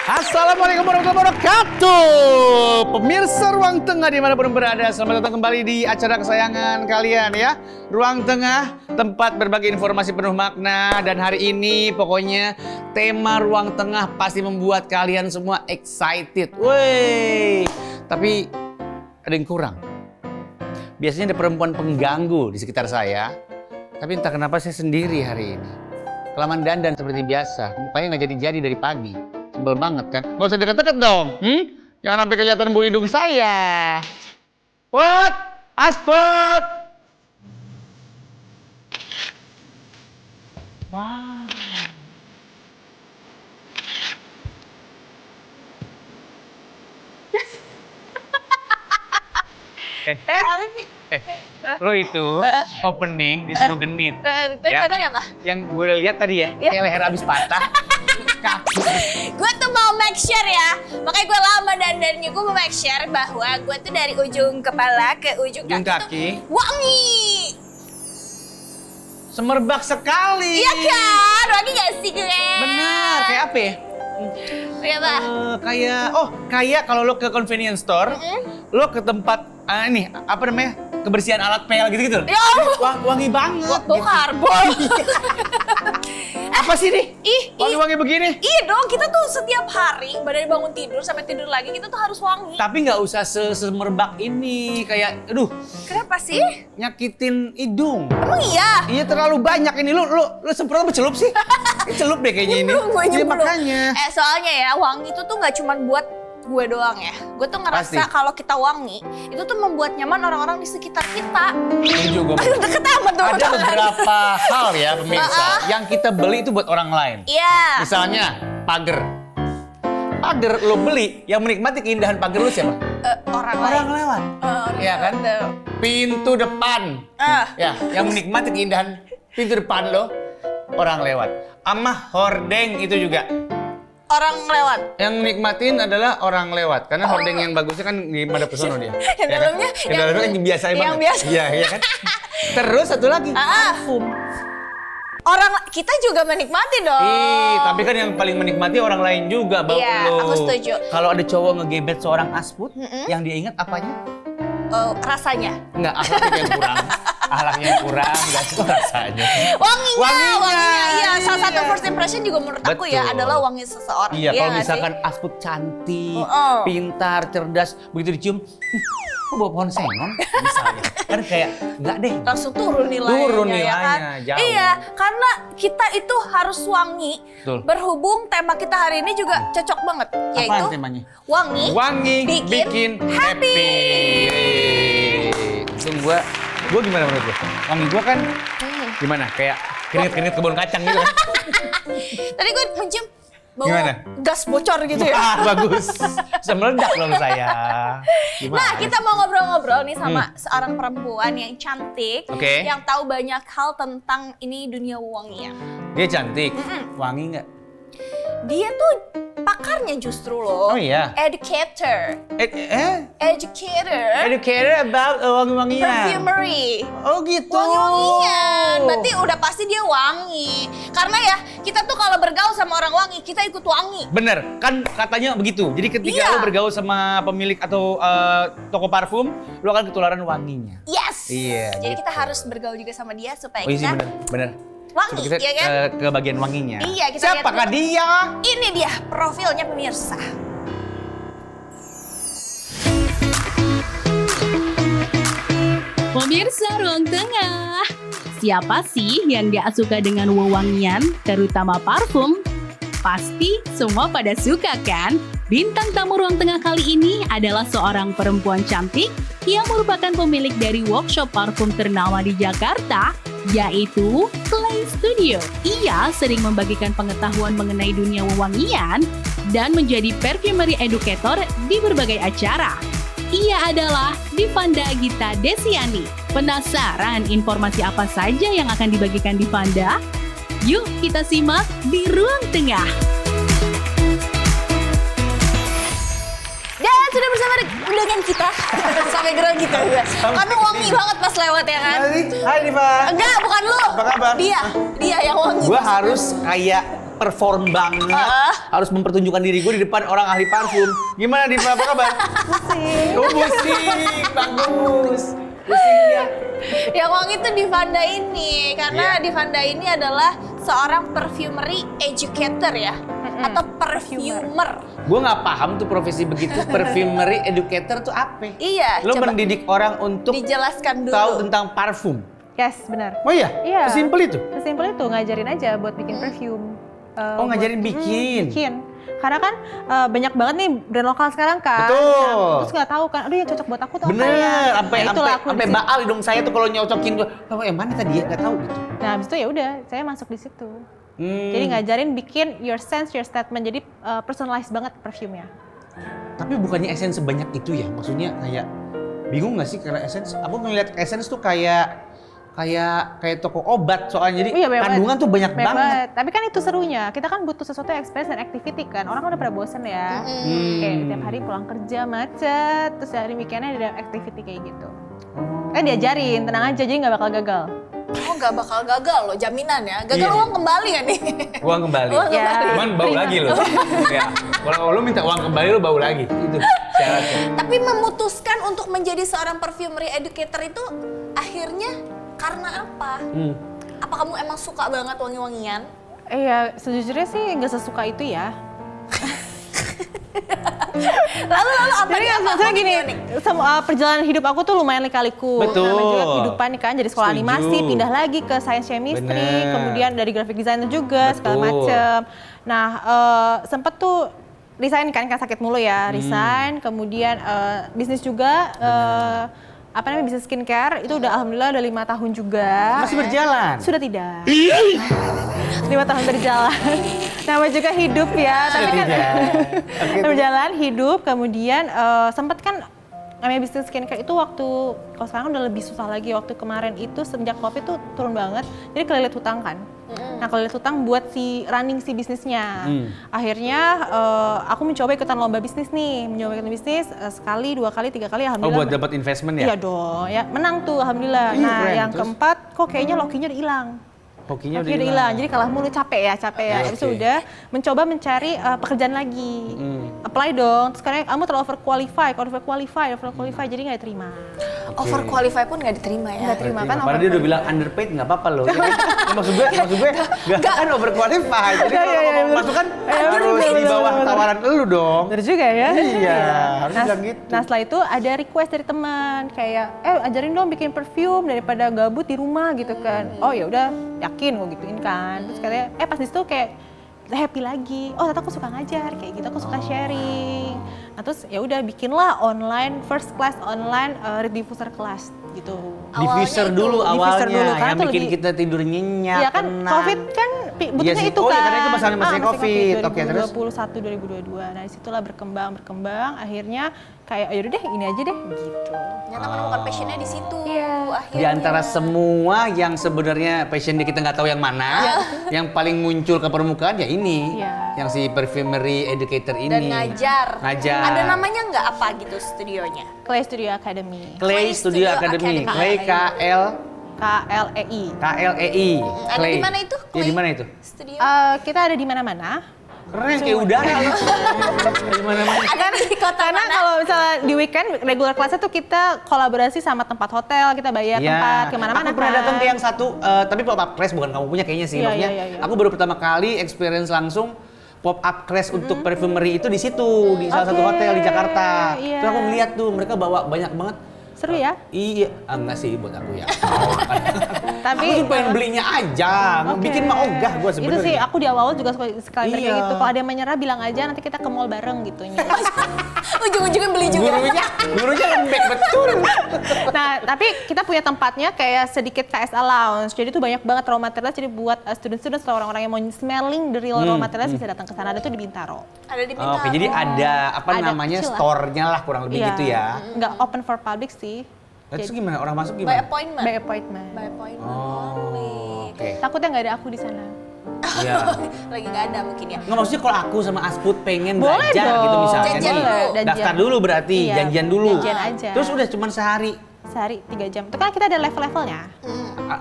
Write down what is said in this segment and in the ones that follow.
Assalamualaikum warahmatullahi wabarakatuh. Pemirsa Ruang Tengah dimanapun berada, selamat datang kembali di acara kesayangan kalian ya. Ruang Tengah, tempat berbagi informasi penuh makna. Dan hari ini pokoknya tema Ruang Tengah pasti membuat kalian semua excited. Wey, tapi ada yang kurang. Biasanya ada perempuan pengganggu di sekitar saya, tapi entah kenapa saya sendiri hari ini. Kelamaan dandan seperti biasa, mukanya nggak jadi-jadi dari pagi. Sebel banget kan? Gak usah deket-deket dong. Jangan sampai kelihatan bulu hidung saya. Put! Asput! Wow. Lo itu opening disuruh genit. Tadi apa? Yang gue lihat tadi ya, kayak leher habis patah. Gue tuh mau make sure ya, makanya gue lama dandannya. Gue mau make sure bahwa gue tuh dari ujung kepala ke ujung kaki tuh wangi. Semerbak sekali. Iya kan, wangi gak sih gue? Benar, kayak apa ya? Kayak apa? Kayak kalau lo ke convenience store, lo ke tempat ini apa namanya, kebersihan alat pel gitu-gitu. Ya Allah. Wangi banget. Bau karbon. Apa sih nih? Wangi-wangi begini? Iya dong, kita tuh setiap hari dari bangun tidur sampai tidur lagi kita tuh harus wangi. Tapi nggak usah semerbak ini, kayak aduh. Kenapa sih? Nyakitin hidung. Emang iya? Iya terlalu banyak ini. Lu semprot apa celup sih? Celup deh kayaknya ini. Iya makanya. Soalnya ya wangi itu tuh nggak cuma buat gue doang ya. Gue tuh ngerasa kalau kita wangi itu tuh membuat nyaman orang-orang di sekitar kita. Ini juga. Deket amat tuh. Ada beberapa hal ya pemirsa yang kita beli itu buat orang lain. Iya. Misalnya pagar. Pagar lo beli, yang menikmati keindahan pagar lo siapa? Orang lewat. Iya kan? Pintu depan. Ya, yang menikmati keindahan pintu depan lo orang lewat. Ama hordeng itu juga. Orang lewat. Yang nikmatin adalah orang lewat, karena hordeng yang bagusnya kan di Mada Pesona dia. Yang dalamnya, yang dalamnya yang biasa banget. Yang biasa. Iya kan. Terus satu lagi, parfum. Orang kita juga menikmati dong. Tapi kan yang paling menikmati orang lain juga, Bang. Iya, aku setuju. Kalau ada cowok ngegebet seorang asput, yang dia ingat apanya? Rasanya. Enggak, akhlaknya yang kurang. Akhlaknya yang kurang, enggak suka rasanya. Wanginya. Iya, salah satu first impression juga menurut aku ya adalah wangi seseorang. Iya, kalau misalkan asput cantik, pintar, cerdas, begitu dicium, kok bawa pohon sengon misalnya. Kan kayak enggak deh. Langsung turun nilainya. Turun nilainya, ya kan? jauh. Iya, karena kita itu harus wangi. Betul. Berhubung tema kita hari ini juga cocok banget, yaitu apaan temanya? Wangi bikin happy. Untung gua gimana menurut lu? Wangi gua kan gimana? Kayak keringet kebun kacang gitu kan. Tadi gue mencium bau Gimana? gas bocor gitu ya. Bagus. Bisa meledak loh saya. Gimana? Nah, kita mau ngobrol-ngobrol nih sama seorang perempuan yang cantik, yang tahu banyak hal tentang ini dunia wangian. Dia cantik. Wangi nggak? Dia tuh pakarnya justru loh. Oh iya. Educator. Educator about wangi-wangian. Perfumery. Oh gitu. Wangi-wangian. Berarti udah pasti dia wangi. Karena ya kita tuh kalau bergaul sama orang wangi, kita ikut wangi. Bener, kan katanya begitu. Jadi ketika lo bergaul sama pemilik atau toko parfum, lo akan ketularan wanginya. Yes. Iya. Jadi gitu. kita harus bergaul juga sama dia supaya iya kita bener. wangi, kita ya kan? ke bagian wanginya. Iya, kita lihat siapakah dulu. dia? Ini dia profilnya pemirsa. Pemirsa Ruang Tengah, siapa sih yang gak suka dengan wewangian, terutama parfum? Pasti semua pada suka kan? Bintang tamu Ruang Tengah kali ini adalah seorang perempuan cantik yang merupakan pemilik dari workshop parfum ternama di Jakarta, yaitu Clay Studio. Ia sering membagikan pengetahuan mengenai dunia wewangian dan menjadi perfumery educator di berbagai acara. Ia adalah Divanda Gita Desiani. Penasaran informasi apa saja yang akan dibagikan Divanda? Yuk kita simak di Ruang Tengah. Dan sudah bersama dengan kita sampai gerak gitu juga. Karena wangi banget pas lewat ya kan. Hai Diva. Enggak, bukan lu. Apa kabar? Dia yang wangi. Gua harus kayak perform banget, harus mempertunjukkan diri gue di depan orang ahli parfum. Gimana Diva, apa kabar? Pusing. Oh, pusing, bagus. Pusing ya. Yang wangi tuh Divanda ini, karena Iya. Divanda ini adalah seorang perfumery educator ya, atau perfumer. Gue nggak paham tuh profesi begitu, perfumery educator tuh apa? Iya, Lo coba mendidik orang untuk dijelaskan dulu. tahu tentang parfum. Yes, benar. Oh iya? Iya. Sesimpel itu? Sesimpel itu, ngajarin aja buat bikin perfume. Oh, ngajarin bikin. Bikin. Karena kan banyak banget nih brand lokal sekarang kan. Betul. Nah, terus nggak tahu kan, aduh yang cocok buat aku tuh apa ya. Bener, sampai Nah, itulah aku sampai di situ. baal hidung saya tuh kalau nyocokin gue. Oh, yang mana tadi ya? Nggak tahu gitu. Nah, habis itu ya udah, saya masuk di situ. Jadi ngajarin bikin your sense, your statement. Jadi personalized banget perfume-nya. Tapi bukannya Essence sebanyak itu ya? Maksudnya kayak bingung nggak sih karena Essence? Aku ngeliat Essence tuh kayak toko obat soalnya. Jadi Iya, banyak kandungan banget. tuh banyak banget. Tapi kan itu serunya. Kita kan butuh sesuatu yang experience dan activity kan. Orang kan udah pada bosen ya. Kayak tiap hari pulang kerja macet, terus hari weekendnya ada activity kayak gitu. Kan diajarin, tenang aja, jadi nggak bakal gagal. Oh, nggak bakal gagal loh, jaminan ya. Gagal Iya. uang kembali ya nih. Uang kembali. Uang Ya. kembali. Cuman bau Terima. lagi loh. Ya, kalau lo minta uang kembali lo bau lagi. Itu syaratnya. Tapi memutuskan untuk menjadi seorang perfumery educator itu akhirnya karena apa? Apa kamu emang suka banget wangi-wangian? Iya, sejujurnya sih nggak sesuka itu ya. Lalu apa Jadi nih, apa maksudnya gini, unik? perjalanan hidup aku tuh lumayan lika-liku. Betul. Namanya juga kehidupan nih kan, jadi sekolah Setuju. animasi, pindah lagi ke science chemistry, Bener. kemudian dari graphic designer juga, segala Betul. macem. Nah, sempet tuh resign kan sakit mulu ya, resign, kemudian bisnis juga, bisnis skincare, itu udah alhamdulillah udah 5 tahun juga. Masih berjalan. Sudah tidak. 5 tahun berjalan. Namanya juga hidup ya. Tapi kan berjalan hidup, kemudian sempat kan namanya bisnis skincare itu waktu, kalau sekarang udah lebih susah lagi. Waktu kemarin itu semenjak Covid tuh turun banget, jadi kelilit hutang kan. Nah kelilit hutang buat running si bisnisnya. Akhirnya aku mencoba ikutan lomba bisnis nih, sekali, 2 kali, 3 kali, Oh, alhamdulillah. buat dapat investment ya? Iya dong, ya menang tuh alhamdulillah. Ih, Nah keren. yang Terus? keempat, kok kayaknya lokinya udah hilang. Hokinya Hokinya udah hilang, jadi kalah mulu, capek ya. Habis itu oke. udah mencoba mencari pekerjaan lagi. Apply dong, terus karena kamu terlalu overqualified, jadi nggak diterima. Overqualify pun nggak diterima ya. Nggak terima kan? Padahal dia udah bilang underpaid nggak apa-apa loh. Ya kan? Ya, maksud gue nggak kan overqualified. Jadi kalau Iya, mau masuk kan harus di bawah tawaran lu dong. Bener juga ya. Iya, harus Nah, bilang gitu. nah setelah itu ada request dari teman kayak, ajarin dong bikin perfume daripada gabut di rumah gitu kan. Oh ya udah, yakin gue gituin kan. Terus katanya, pas di situ kayak happy lagi. Oh ternyata aku suka ngajar kayak gitu, aku suka sharing. Nah terus ya udah bikinlah online first class online diffuser class gitu. Diffuser Awalnya dulu itu. awalnya, Diffuser dulu, karena yang tuh bikin lebih- kita tidur nyenyak, Iya kan, tenang. COVID kan butuhnya Iya sih. itu Oh, kan. iya, karena itu masanya masih COVID. Oke, terus? 2021, 2022. Nah disitulah berkembang. Akhirnya kayak, yaudah deh ini aja deh gitu. Ternyata menemukan passionnya di situ. Iya. Akhirnya. Di antara semua yang sebenarnya passion kita nggak tahu yang mana, yang paling muncul ke permukaan ya ini, Iya. yang si perfumery educator ini. Dan ngajar. Ngajar. Ada namanya nggak apa gitu studionya? Clay Studio Academy. Clay Studio Academy, Clay KLEI. KLEI. Ada Clay. di mana itu? Ya di mana itu? Studio. Kita ada di mana-mana. Keren kayak udara loh. Di mana-mana. Ada di kota Karena mana? kalau misalnya di weekend regular kelasnya tuh kita kolaborasi sama tempat hotel, kita bayar tempat kemana-mana. Aku pernah kan. datang ke yang satu, tapi pop up class bukan kamu punya kayaknya sih. Iya, Maksudnya, iya. aku baru pertama kali experience langsung pop up class untuk perfumery itu di situ, di salah satu Oke, hotel di Jakarta. iya. Terus aku ngeliat tuh mereka bawa banyak banget. Seru ya? Iya, enggak sih buat aku ya. Tapi aku tuh pengen belinya aja, Oke. bikin mah ogah gue sebenarnya. Itu sih aku di awal juga suka sekali kayak Iya. gitu. Kalau ada yang menyerah bilang aja, nanti kita ke mall bareng gitu. Ujung-ujungnya beli juga. Gurunya lembek betul. Nah, tapi kita punya tempatnya kayak sedikit KSA Lounge. Jadi tuh banyak banget raw materials. Jadi buat student-student atau orang-orang yang mau smelling the real raw materials bisa datang ke sana. Ada tuh di Bintaro. Ada di Bintaro. Oke, jadi ada apa Ada namanya kecil lah. store-nya lah kurang lebih gitu ya. Nggak open for public sih. Terus gimana orang masuk By gimana? appointment. By appointment. By appointment. Oh, oke. Takutnya nggak ada aku di sana. Iya. Lagi nggak ada mungkin ya. Nggak, maksudnya kalau aku sama Asput pengen Boleh belajar dong. gitu misalnya Janjian nih. dulu. Janjian. Daftar dulu berarti, Iya, janjian dulu. janjian aja. Terus udah cuman sehari. Sehari 3 jam. Itu kan kita ada level-levelnya.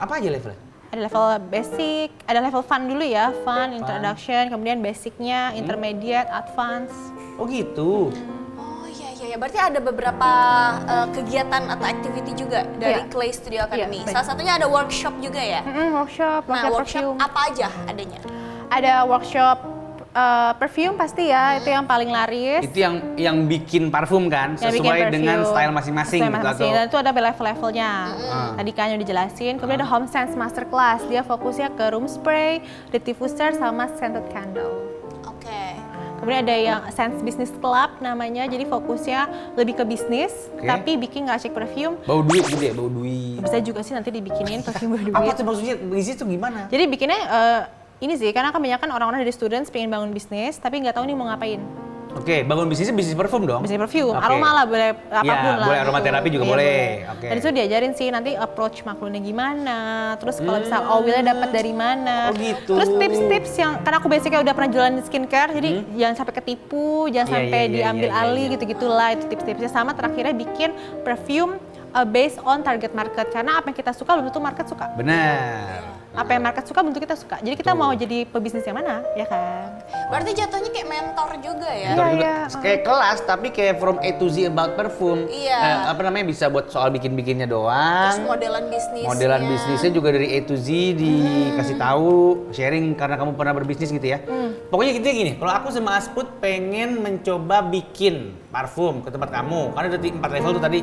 Apa aja levelnya? Ada level basic, ada level fun dulu ya, fun, introduction, kemudian basicnya, intermediate, advance. Oh gitu. Oh iya. Berarti ada beberapa kegiatan atau activity juga dari Iya. Clay Studio Academy. Iya, Salah satunya ada workshop juga ya. Workshop, Nah, workshop perfume. apa aja adanya? Ada workshop perfume pasti ya, itu yang paling laris. Itu yang bikin parfum kan, Yang bikin sesuai dengan perfume. style masing-masing Style gitu masing-masing. atau. Dan itu ada level-levelnya. Tadi kan udah dijelasin. Kemudian ada home sense masterclass. Dia fokusnya ke room spray, diffuser sama scented candle. Oke. Kemudian ada yang sense business club namanya. Jadi fokusnya lebih ke bisnis, Oke. tapi bikin nggak cek perfume. Bau duit gitu ya, bau duit. Bisa juga sih nanti dibikinin perfume Apa berduit. tuh maksudnya? Bisnis tuh gimana? Jadi bikinnya ini sih, karena kebanyakan orang-orang dari students pengen bangun bisnis, tapi nggak tahu nih mau ngapain. Oke, bangun bisnisnya bisnis parfum dong? Bisnis perfume, Oke. aroma lah, boleh apapun lah. boleh aromaterapi juga Iya, boleh. Oke. Dan itu diajarin sih nanti approach maklumnya gimana, terus kalau misal oilnya dapat dari mana. Oh, gitu. Terus tips-tips yang, karena aku basicnya udah pernah jualan skincare, jadi jangan sampai ketipu, jangan Iya, sampai iya, diambil iya, alih iya. gitu-gitulah, itu tips-tipsnya. Sama terakhirnya bikin perfume based on target market, karena apa yang kita suka belum tentu market suka. Benar. Apa yang market suka belum tentu kita suka. Jadi kita mau jadi pebisnis yang mana, ya kan? Berarti jatuhnya kayak mentor juga ya? Mentor juga. iya. Kayak kelas tapi kayak from A to Z about perfume. Iya. Apa namanya, bisa buat soal bikin-bikinnya Terus doang. modelan bisnisnya. Modelan bisnisnya juga dari A to Z dikasih tahu, sharing karena kamu pernah berbisnis gitu ya. Pokoknya gitu gini, kalau aku sama Asput pengen mencoba bikin parfum ke tempat kamu, karena ada 4 level tuh tadi.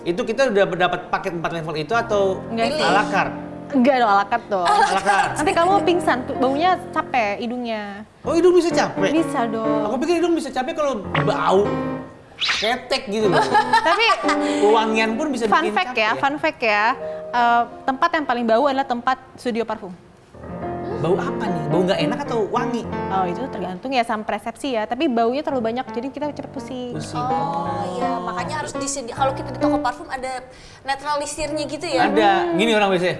Itu kita udah dapat paket 4 level itu atau Enggak sih. à la carte? Enggak dong, ala carte dong. À la carte. Nanti kamu pingsan, baunya capek hidungnya. Oh, hidung bisa capek? Bisa dong. Aku pikir hidung bisa capek kalau bau ketek gitu loh. Tapi Wangian pun bisa fun bikin fact capek ya, fun fact ya. Tempat yang paling bau adalah tempat studio parfum. Bau apa nih? Bau nggak enak atau wangi? Oh, itu tergantung ya sama persepsi ya. Tapi baunya terlalu banyak, jadi kita cepet pusing. Pusing. Oh iya, makanya harus disediakan. Kalau kita di toko parfum ada netralisirnya gitu ya? Ada. Gini orang biasanya.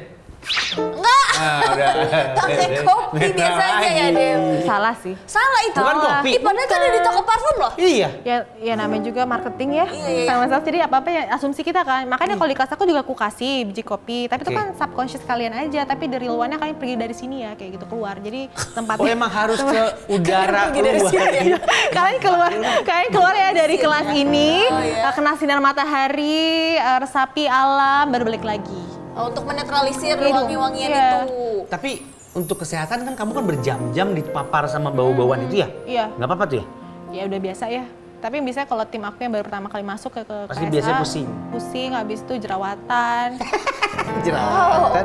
Enggak! Ah, udah. Pakai kopi biasanya ya, Dem. Salah sih. Salah itu. Bukan kopi. Ih, padahal itu ada di toko parfum loh. Iya. Ya namanya juga marketing ya. Iya. Sama-sama, jadi apa-apa ya asumsi kita kan. Makanya kalau di kelas aku juga aku kasih biji kopi. Tapi itu Oke. kan subconscious kalian aja. Tapi dari luarnya kalian pergi dari sini ya, kayak gitu keluar. Jadi tempatnya. Oh, emang harus ke udara Pergi dari luar. sini ya. kalian keluar ya dari kelas ini, Oh, iya. kena sinar matahari, resapi alam, baru balik lagi. Oh, untuk menetralisir Itu. wangi-wangian Iya. itu. Tapi untuk kesehatan kan kamu kan berjam-jam dipapar sama bau-bauan itu ya? Iya. Nggak apa-apa tuh ya? Ya udah biasa ya. Tapi biasanya kalau tim aku yang baru pertama kali masuk ke Pasti KSA, biasanya pusing. Pusing, habis itu jerawatan. Jerawatan.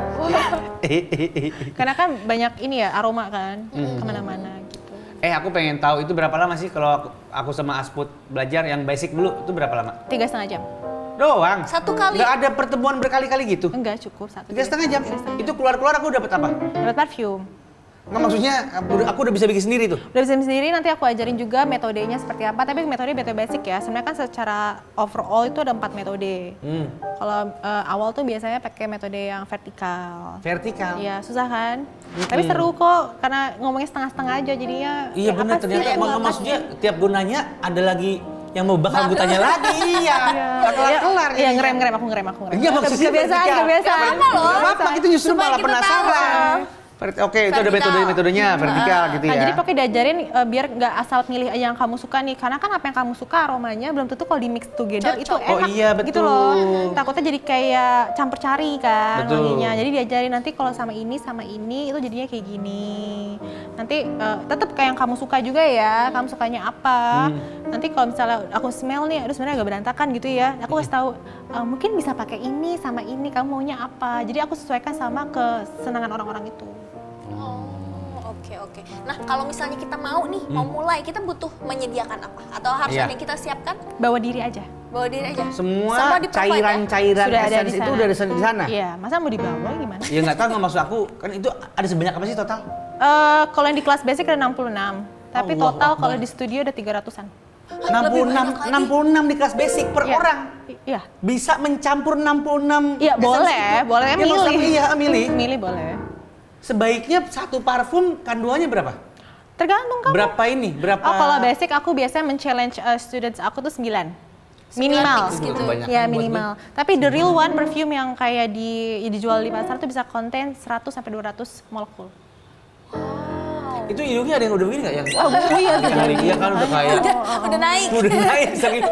Karena kan banyak ini ya aroma kan, kemana-mana gitu. Aku pengen tahu itu berapa lama sih kalau aku sama Asput belajar yang basic dulu itu berapa lama? 3,5 jam. Doang. Satu kali? Nggak ada pertemuan berkali-kali gitu? Enggak cukup 1. 3,5 jam. 3,5 Itu keluar-keluar aku dapat apa? dapat parfum. Nggak, maksudnya aku udah bisa bikin sendiri tuh. Udah bisa sendiri, nanti aku ajarin juga metodenya seperti apa. Tapi metode basic ya. Sebenarnya kan secara overall itu ada 4 metode. Kalau awal tuh biasanya pakai metode yang vertikal. Vertikal. Iya, susah kan? Tapi seru kok, karena ngomongnya setengah-setengah aja jadinya. Iya ya benar, apa sih? ternyata Ya, apa maksudnya sih? tiap gue nanya ada lagi yang mau bakal gue tanya lagi. Iya. Nggak kelar-kelar. Iya, ngerem, aku ngerem. Iya, maksudnya kebiasaan, vertikal. kebiasaan. Nggak apa-apa loh. Nggak apa-apa, kita justru Supaya malah kita penasaran. Oke, itu ada Vertikal. metodenya vertikal gitu Nah, ya. jadi pokoknya diajarin biar nggak asal milih aja yang kamu suka nih. Karena kan apa yang kamu suka aromanya belum tentu kalau di mix together Cocok. itu enak Oh iya, gitu betul. loh. Takutnya jadi kayak campur cari kan Betul. wanginya. Jadi diajarin nanti kalau sama ini itu jadinya kayak gini. Nanti tetap kayak yang kamu suka juga ya. Kamu sukanya apa? Nanti kalau misalnya aku smell nih, aduh sebenarnya agak berantakan gitu ya. Aku kasih tahu mungkin bisa pakai ini sama ini. Kamu maunya apa? Jadi aku sesuaikan sama kesenangan orang-orang itu. Oh, oke. Nah, kalau misalnya kita mau nih, mau mulai, kita butuh menyediakan apa? Atau harus Iya. ada yang kita siapkan? Bawa diri aja. Bawa diri aja. Semua di-provide ya? cairan-cairan Sudah ada essence di itu sana. udah ada di sana. Iya, masa mau dibawa gimana? Ya nggak tahu, nggak maksud aku kan itu ada sebanyak apa sih total? Kalau yang di kelas basic ada 66, tapi Allah total Akbar. kalau di studio ada 300-an. 66 di kelas basic per Iya. orang. Iya. Bisa mencampur 66. Iya, essence boleh, itu. boleh Ya, milih. maksudnya iya, milih. Milih boleh. Sebaiknya satu parfum kandungannya berapa? Tergantung kamu. Berapa ini? Berapa? Oh, kalau basic aku biasanya men-challenge students aku tuh 9. Minimal. Semiotics gitu. Kebanyakan Ya buat minimal. Tapi the real one perfume yang kayak dijual di pasar tuh bisa konten 100 sampai 200 molekul. Itu hidungnya ada yang udah begini nggak yang? Oh iya Kali dia kan udah kayak Udah naik. udah naik saking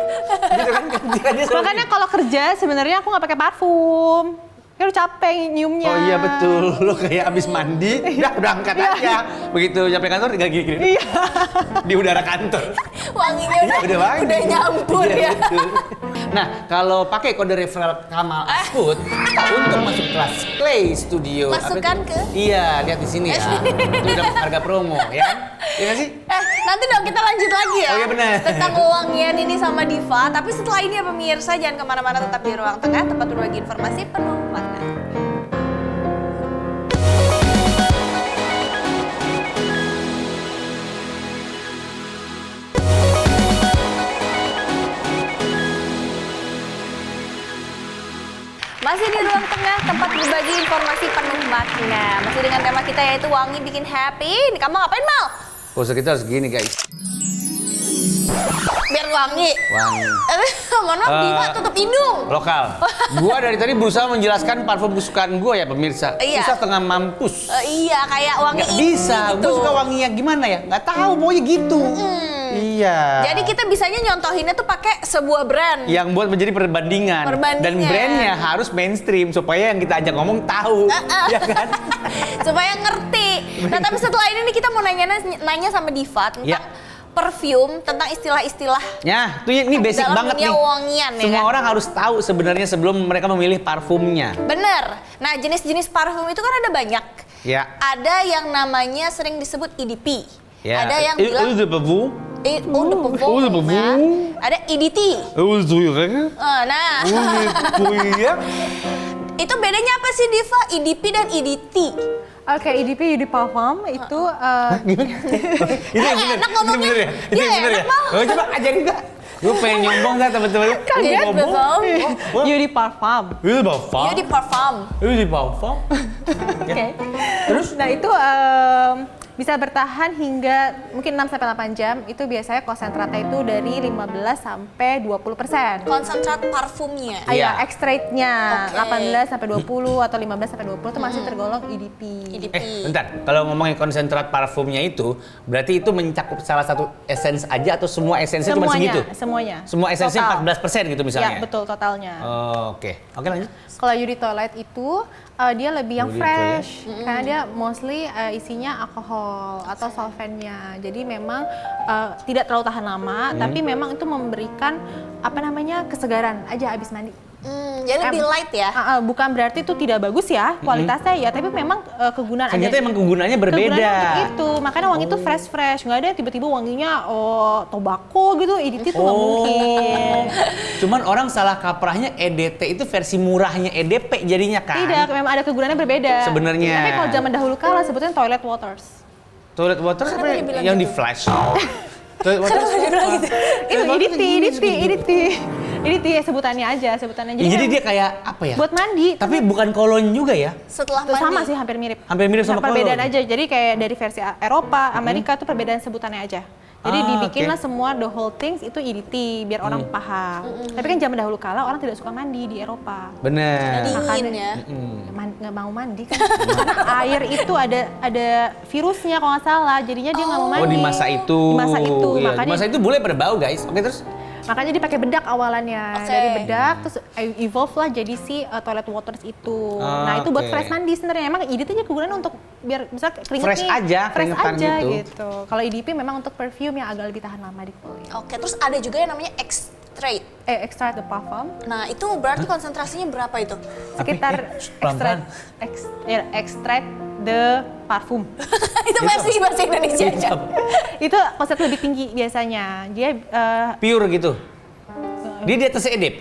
gitu kan kerjanya selalu Makanya kalau kerja sebenarnya aku nggak pakai parfum. Kan udah capek nyiumnya. Oh iya betul, lo kayak abis mandi, udah berangkat aja. Begitu sampai kantor tinggal gini-gini. Iya. Di udara kantor. Wanginya Iya, udah wangi. udah nyampur Iya, ya. betul. Nah, kalau pakai kode referral Kamal Food untuk masuk kelas Clay Studio. Masukkan apa itu? ke? Iya, lihat di sini ya. Itu udah harga promo, ya kan? Iya nggak sih? Nanti dong kita lanjut lagi ya. Oh iya, benar. Tentang wewangian ini sama Diva. Tapi setelah ini ya pemirsa, jangan kemana-mana, tetap di Ruang Tengah, tempat berbagi informasi penuh makna. Masih di Ruang Tengah, tempat berbagi informasi penuh makna. Masih dengan tema kita yaitu wangi bikin happy. Ini kamu ngapain, Mal? Pose kita harus gini, guys. Biar wangi. Wangi. Mohon maaf, Diva tutup hidung. Lokal. Gua dari tadi berusaha menjelaskan parfum kesukaan gua ya pemirsa. Iya. Susah setengah mampus. Iya, kayak wangi Nggak ini bisa, gitu. gue suka wanginya gimana ya? Nggak tahu, pokoknya gitu. Iya. Jadi kita bisanya nyontohinnya tuh pakai sebuah brand. Yang buat menjadi perbandingan. Perbandingan. Dan brandnya harus mainstream supaya yang kita ajak ngomong tahu, ya kan? Supaya ngerti. Nah, tapi setelah ini nih kita mau nanya sama Diva tentang Ya. perfume, tentang istilah-istilah. Ya, tuh ini basic Dalam banget dunia nih. wangian, ya Semua kan? orang harus tahu sebenarnya sebelum mereka memilih parfumnya. Bener. Nah, jenis-jenis parfum itu kan ada banyak. Ya. Ada yang namanya sering disebut EDP. Ya. Ada yang bilang de parfum. eau de parfum. Eau de parfum. Nah, ada EDT. Nah, itu bedanya apa sih Diva? EDP dan EDT? Oke, EDP Eau de Parfum itu Itu yang bener. enak ngomongnya. Itu bener ya? Itu Dia yang bener ya? enak banget. Oh, coba ajarin gak? Gue pengen nyombong gak teman-teman? Kaget belum? Eau de Parfum. Itu parfum. Eau de parfum. Itu parfum. Oke. Terus? Nah itu bisa bertahan hingga mungkin 6 sampai 8 jam. Itu biasanya konsentratnya itu dari 15 sampai 20%. Konsentrat parfumnya. Iya. Ekstraitnya Oke. 18 sampai 20 atau 15 sampai 20 itu masih tergolong EDP. EDP. Bentar. Kalau ngomongin konsentrat parfumnya itu, berarti itu mencakup salah satu essence aja atau semua esensinya cuma segitu? Semuanya. Semua esensinya Total. 14% gitu misalnya? Ya, betul totalnya. Oh, Oke, lanjut. Kalau Yuri Toilet itu dia lebih yang Yuri fresh karena dia mostly isinya alkohol atau solvennya. Jadi memang tidak terlalu tahan lama, tapi memang itu memberikan apa namanya kesegaran aja abis mandi. Jadi lebih light ya. Bukan berarti itu tidak bagus ya kualitasnya ya, tapi memang kegunaan Ternyata ada. emang kegunaannya berbeda. Kegunaannya untuk itu, makanya wangi itu fresh, nggak ada yang tiba-tiba wanginya tobacco gitu, EDT itu nggak mungkin. Cuman orang salah kaprahnya EDT itu versi murahnya EDP jadinya kan? Tidak, memang ada kegunaannya berbeda. Sebenarnya. Tapi kalau zaman dahulu kala sebetulnya toilet waters. Toilet water apa dia bilang yang gitu? di flash? Toilet water Itu EDT sebutannya aja. Ya, jadi dia kayak apa ya? buat mandi. Tapi bukan kolon juga ya? Setelah Itu mandi. sama sih, hampir mirip. Hampir mirip sama perbedaan kolon. aja. Jadi kayak dari versi Eropa, Amerika tuh perbedaan sebutannya aja. Jadi dibikinlah oke. semua the whole things itu EDT biar orang paham. Tapi kan zaman dahulu kala orang tidak suka mandi di Eropa. Bener. Dingin ya. Nggak mau mandi kan karena air itu ada virusnya kalau nggak salah, jadinya dia nggak mau mandi. Oh di masa itu. Di masa itu, Iya, makanya di masa itu boleh pada bau guys. Oke terus? makanya dipakai bedak awalannya. Oke. Dari bedak terus evolve lah jadi si toilet waters itu. Nah itu buat oke. fresh mandi sebenarnya. Emang EDT aja kegunaan untuk biar bisa keringetnya Fresh aja, fresh keringetan aja gitu. gitu. Kalau EDP memang untuk perfume yang agak lebih tahan lama di kulit. Oke, terus ada juga yang namanya extrait. Extract the parfum Nah, itu berarti konsentrasinya berapa itu? sekitar pelan-pelan. extract the parfum. Itu versi bahasa Indonesia aja. Itu konsep lebih tinggi biasanya. Dia Pure gitu. Dia di atas EDP.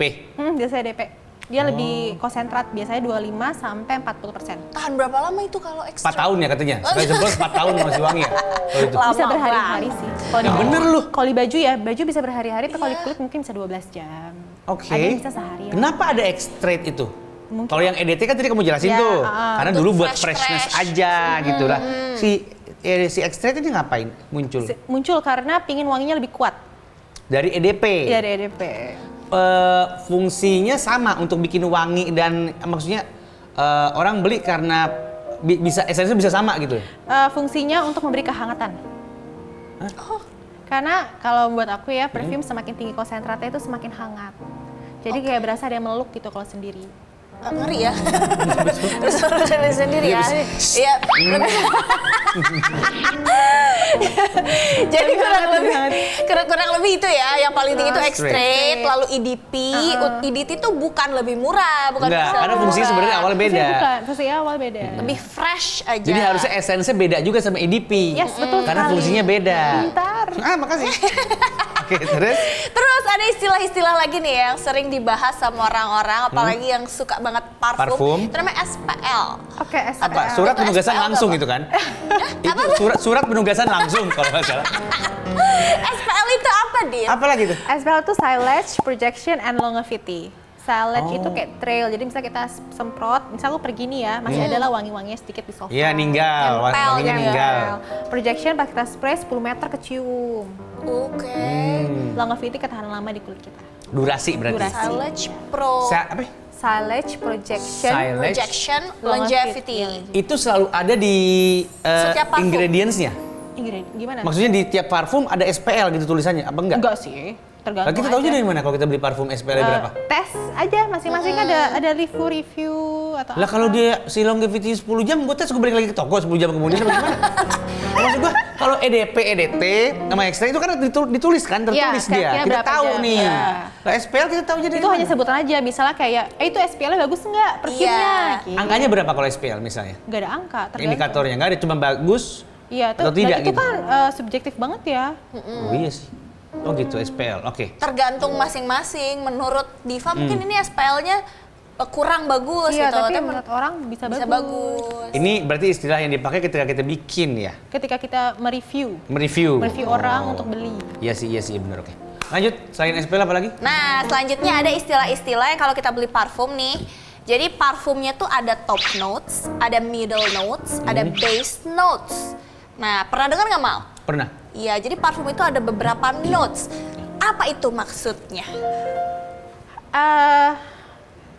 biasanya DP. Dia lebih konsentrat, biasanya 25 sampai 40%. Tahan berapa lama itu kalau 4 extrait? tahun ya katanya. Sekali semprot 4 tahun masih wangi ya. Kalau itu. Lama Bisa berhari-hari banget. sih. Kalau Ya bener lu. Kalau di baju ya, baju bisa berhari-hari, tapi kalau di kulit mungkin bisa 12 jam. Oke. Ada yang bisa sehari. Kenapa ada extrait itu? Mungkin- Kalau yang EDT kan tadi kamu jelasin Ya, tuh. Karena untuk dulu buat fresh-fresh. freshness aja gitu lah. Si extrait ini ngapain muncul? Muncul karena pingin wanginya lebih kuat Dari EDP. dari EDP. fungsinya sama untuk bikin wangi dan maksudnya orang beli karena bisa esensinya bisa sama gitu. Fungsinya untuk memberi kehangatan. Oh. Karena kalau buat aku ya, perfume semakin tinggi konsentratnya itu semakin hangat. Jadi kayak berasa ada yang meluk gitu kalau sendiri. Ngeri ya. Terus harus sendiri ya. Iya. Jadi kurang lebih itu ya. Yang paling tinggi itu X-Straight, lalu EDP. EDT itu bukan lebih murah, bukan Enggak, bisa karena fungsinya sebenarnya awalnya beda. Fungsinya awal beda. lebih fresh aja. Jadi harusnya esensinya beda juga sama EDP. Yes, betul Karena sekali. fungsinya beda. Bentar. Makasih. Oke, terus? Terus ada istilah-istilah lagi nih yang sering dibahas sama orang-orang, apalagi yang suka banget parfum. Parfum. Itu namanya SPL. Oke, Apa? Surat Itu penugasan SPL langsung apa? itu kan? Itu surat penugasan langsung kalau nggak salah. SPL itu apa, Din? Apa lagi tuh? SPL itu silage, projection, and longevity. Silage itu kayak trail, jadi misalnya kita semprot, misal lu pergi nih ya, masih ada lah wangi-wanginya sedikit di sofa. Iya, ninggal. Nempel, Wanginya ya. ninggal. Projection pas kita spray 10 meter kecium. Oke. Longevity ketahanan lama di kulit kita. Durasi berarti. Durasi. Silage Pro. Apa? Silage, projection, Silage. Projection Longevity. Itu selalu ada di Setiap parfum. ingredients-nya. Gimana? Maksudnya di tiap parfum ada SPL gitu tulisannya, apa enggak? Enggak sih, tergantung Nah, kita tahu aja. dari mana kalau kita beli parfum SPL berapa? Tes aja masing-masing ada review atau Lah kalau dia si longevity 10 jam, gue tes gue balik lagi ke toko 10 jam kemudian apa gimana? Maksud gue kalau EDP, EDT sama ekstra itu kan ditulis kan, tertulis Iya, dia. setnya Kita berapa tahu jam, nih. ya. Lah SPL kita tahu jadi itu hanya sebutan aja, misalnya kayak itu SPL-nya bagus nggak perfumenya? Gitu. Angkanya berapa kalau SPL misalnya? Nggak ada angka, tergantung. Indikatornya nggak ada, cuma bagus Iya, atau dan tidak itu gitu. kan subjektif banget ya. Oh iya sih. Oh gitu SPL. Oke. Tergantung masing-masing. Menurut Diva mungkin ini SPL-nya kurang bagus Iya, gitu. tapi menurut orang bisa bagus. Ini berarti istilah yang dipakai ketika kita bikin ya, Ketika kita mereview mereview. orang untuk beli. Iya sih benar, oke. Lanjut, selain SPL apa lagi? Nah, selanjutnya ada istilah-istilah yang kalau kita beli parfum nih. Jadi parfumnya tuh ada top notes, ada middle notes, ada base notes. Nah, pernah dengar nggak, Mal? Pernah. Iya, jadi parfum itu ada beberapa notes. Apa itu maksudnya?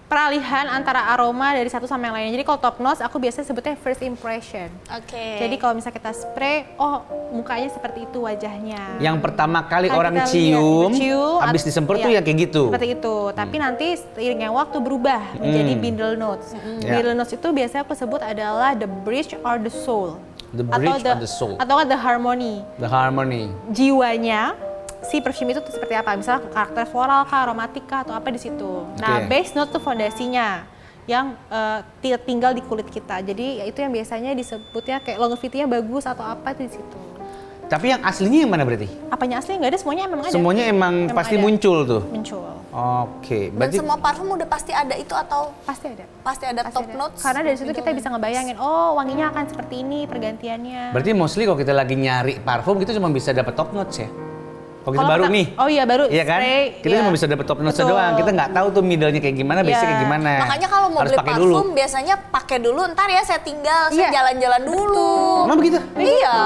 Peralihan antara aroma dari satu sama yang lainnya. Jadi kalau top notes aku biasanya sebutnya first impression. Oke. Jadi kalau misalnya kita spray, oh mukanya seperti itu wajahnya. Yang pertama kali Kan orang kita cium, lihat, habis disemprot tuh ya kayak gitu. Seperti itu. Tapi nanti seiringnya waktu berubah menjadi middle notes. Ya. Middle notes itu biasanya aku sebut adalah the bridge or the soul. The bridge or the soul. Atau the harmony. The harmony. Jiwanya si perfume itu tuh seperti apa? Misalnya karakter floral kah, aromatik kah, atau apa di situ. Nah, Oke. base note tuh fondasinya yang tinggal di kulit kita. Jadi ya itu yang biasanya disebutnya kayak longevity-nya bagus atau apa di situ. Tapi yang aslinya yang mana berarti? Apanya asli nggak ada, semuanya emang ada. Semuanya emang pasti ada. muncul tuh. Muncul. Oke, Dan berarti semua parfum udah pasti ada itu atau Pasti ada. pasti ada Pasti top ada. notes? Karena dari situ kita bisa ngebayangin, oh wanginya akan seperti ini pergantiannya. berarti mostly kalau kita lagi nyari parfum kita cuma bisa dapat top notes ya. Kalau kita Kalau baru kita- nih. Oh iya baru. Iya kan? spray, Kita iya. cuma bisa dapat top notes Betul. doang. Kita nggak tahu tuh middle-nya kayak gimana, base-nya Iya. kayak gimana. Makanya kalau mau Harus beli pakai parfum dulu. biasanya pakai dulu, ntar ya saya tinggal, saya Iya. jalan-jalan dulu. Emang begitu? Iya.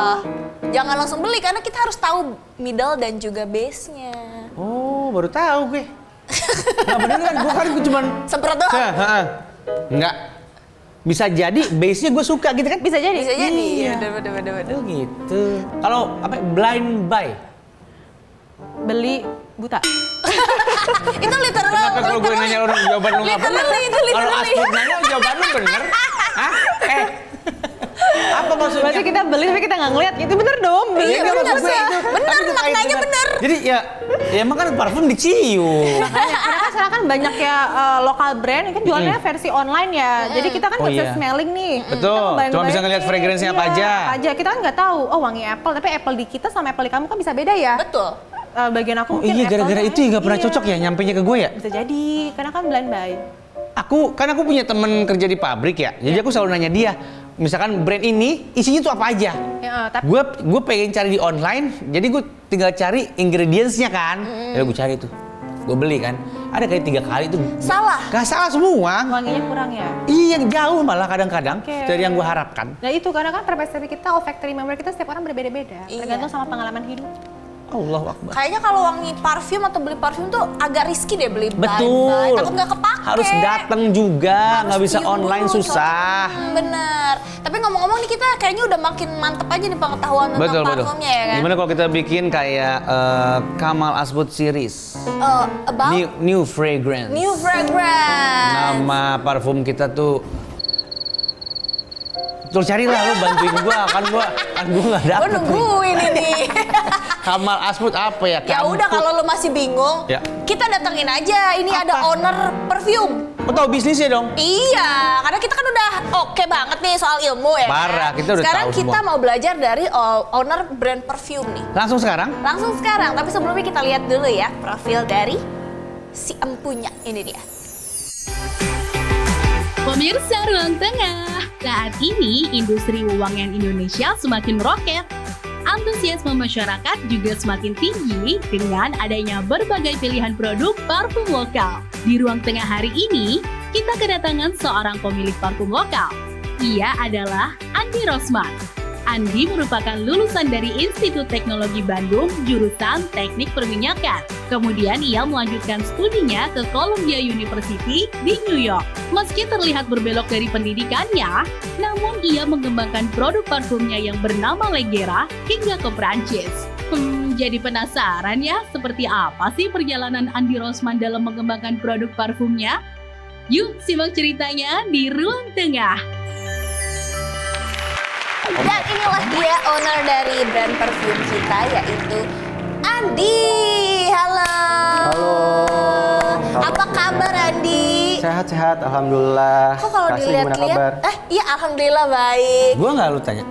Jangan langsung beli karena kita harus tahu middle dan juga base-nya. Oh, baru tahu gue. Nggak bener kan? Gue cuman Semprot doang. Enggak. Bisa jadi base-nya gue suka gitu kan? Bisa jadi. Bisa jadi. Iya. Bener. Oh gitu. Kalau apa blind buy? Beli buta. Itu literal. Kenapa kalau gue nanya orang jawaban lu nggak bener? Literally, itu Kalau literally. Astrid nanya jawaban lu bener? Hah? Apa maksudnya? Berarti kita beli tapi kita nggak ngeliat, itu bener dong. Beli. Iya, nggak, maksud gue itu. Bener, Tapi itu maknanya kait dengan- bener. Jadi ya emang kan parfum dicium. Karena kan sekarang kan banyak ya lokal brand kan jualnya versi online ya. Jadi kita kan Oh, nggak bisa iya. smelling nih. Betul, Kita ngebayang- cuma bisa ngelihat bayangin, fragrance-nya apa iya, aja. Kita kan nggak tahu, oh wangi apple, tapi apple di kita sama apple di kamu kan bisa beda ya. Betul. Bagian aku Oh mungkin iya, gara-gara apple-nya, itu ya nggak pernah iya. cocok ya nyampenya ke gue ya? Bisa jadi, karena kan blind buy. Aku punya temen kerja di pabrik ya, jadi aku selalu nanya dia, misalkan brand ini isinya tuh apa aja. Ya, tapi Gue pengen cari di online, jadi gue tinggal cari ingredients-nya kan. Ya gue cari tuh, gue beli kan. Ada kayak 3 kali tuh. Salah. Gak salah semua. wanginya kurang ya. Iya, jauh malah kadang-kadang Oke. dari yang gue harapkan. Nah itu karena kan perspektif kita, olfactory memory kita setiap orang berbeda-beda. Iya. Tergantung sama pengalaman hidup. Allahu Akbar. Kayaknya kalau wangi parfum atau beli parfum tuh agak risky deh beli Betul. takut nggak kepake. Harus datang juga, nggak bisa cium online dulu, susah. Bener. Tapi ngomong-ngomong nih kita kayaknya udah makin mantep aja nih pengetahuan tentang parfumnya ya kan. Gimana kalau kita bikin kayak Kamal Asbut series? About New fragrance. new fragrance. Nama parfum kita tuh Tuh carilah, lu bantuin gua kan gua nggak dapet. Gue nungguin ini. Kamal Asbut apa ya? Ya udah kalau lu masih bingung, Ya. kita datengin aja. Ini ada owner perfume. Lu tahu bisnisnya dong? Iya, karena kita kan udah oke banget nih soal ilmu ya. Parah, kan? kita udah Sekarang tahu kita semua. mau belajar dari owner brand perfume nih. Langsung sekarang? Langsung sekarang, tapi sebelumnya kita lihat dulu ya profil dari si empunya. Ini dia. Pemirsa Ruang Tengah, saat ini industri wewangian Indonesia semakin meroket. Antusiasme masyarakat juga semakin tinggi dengan adanya berbagai pilihan produk parfum lokal. Di Ruang Tengah hari ini, kita kedatangan seorang pemilik parfum lokal. Ia adalah Andi Rosman. Andi merupakan lulusan dari Institut Teknologi Bandung, jurusan Teknik Perminyakan. Kemudian ia melanjutkan studinya ke Columbia University di New York. Meski terlihat berbelok dari pendidikannya, namun ia mengembangkan produk parfumnya yang bernama Legera hingga ke Prancis. Jadi penasaran ya, seperti apa sih perjalanan Andi Rosman dalam mengembangkan produk parfumnya? Yuk simak ceritanya di Ruang Tengah. Dan inilah dia owner dari brand perfume kita, yaitu Andi. Halo. Halo. Apa kabar Andi? Sehat-sehat, alhamdulillah. Kok kalau Kasih, gimana kabar? dilihat-lihat, iya alhamdulillah baik. Gua nggak lu tanya.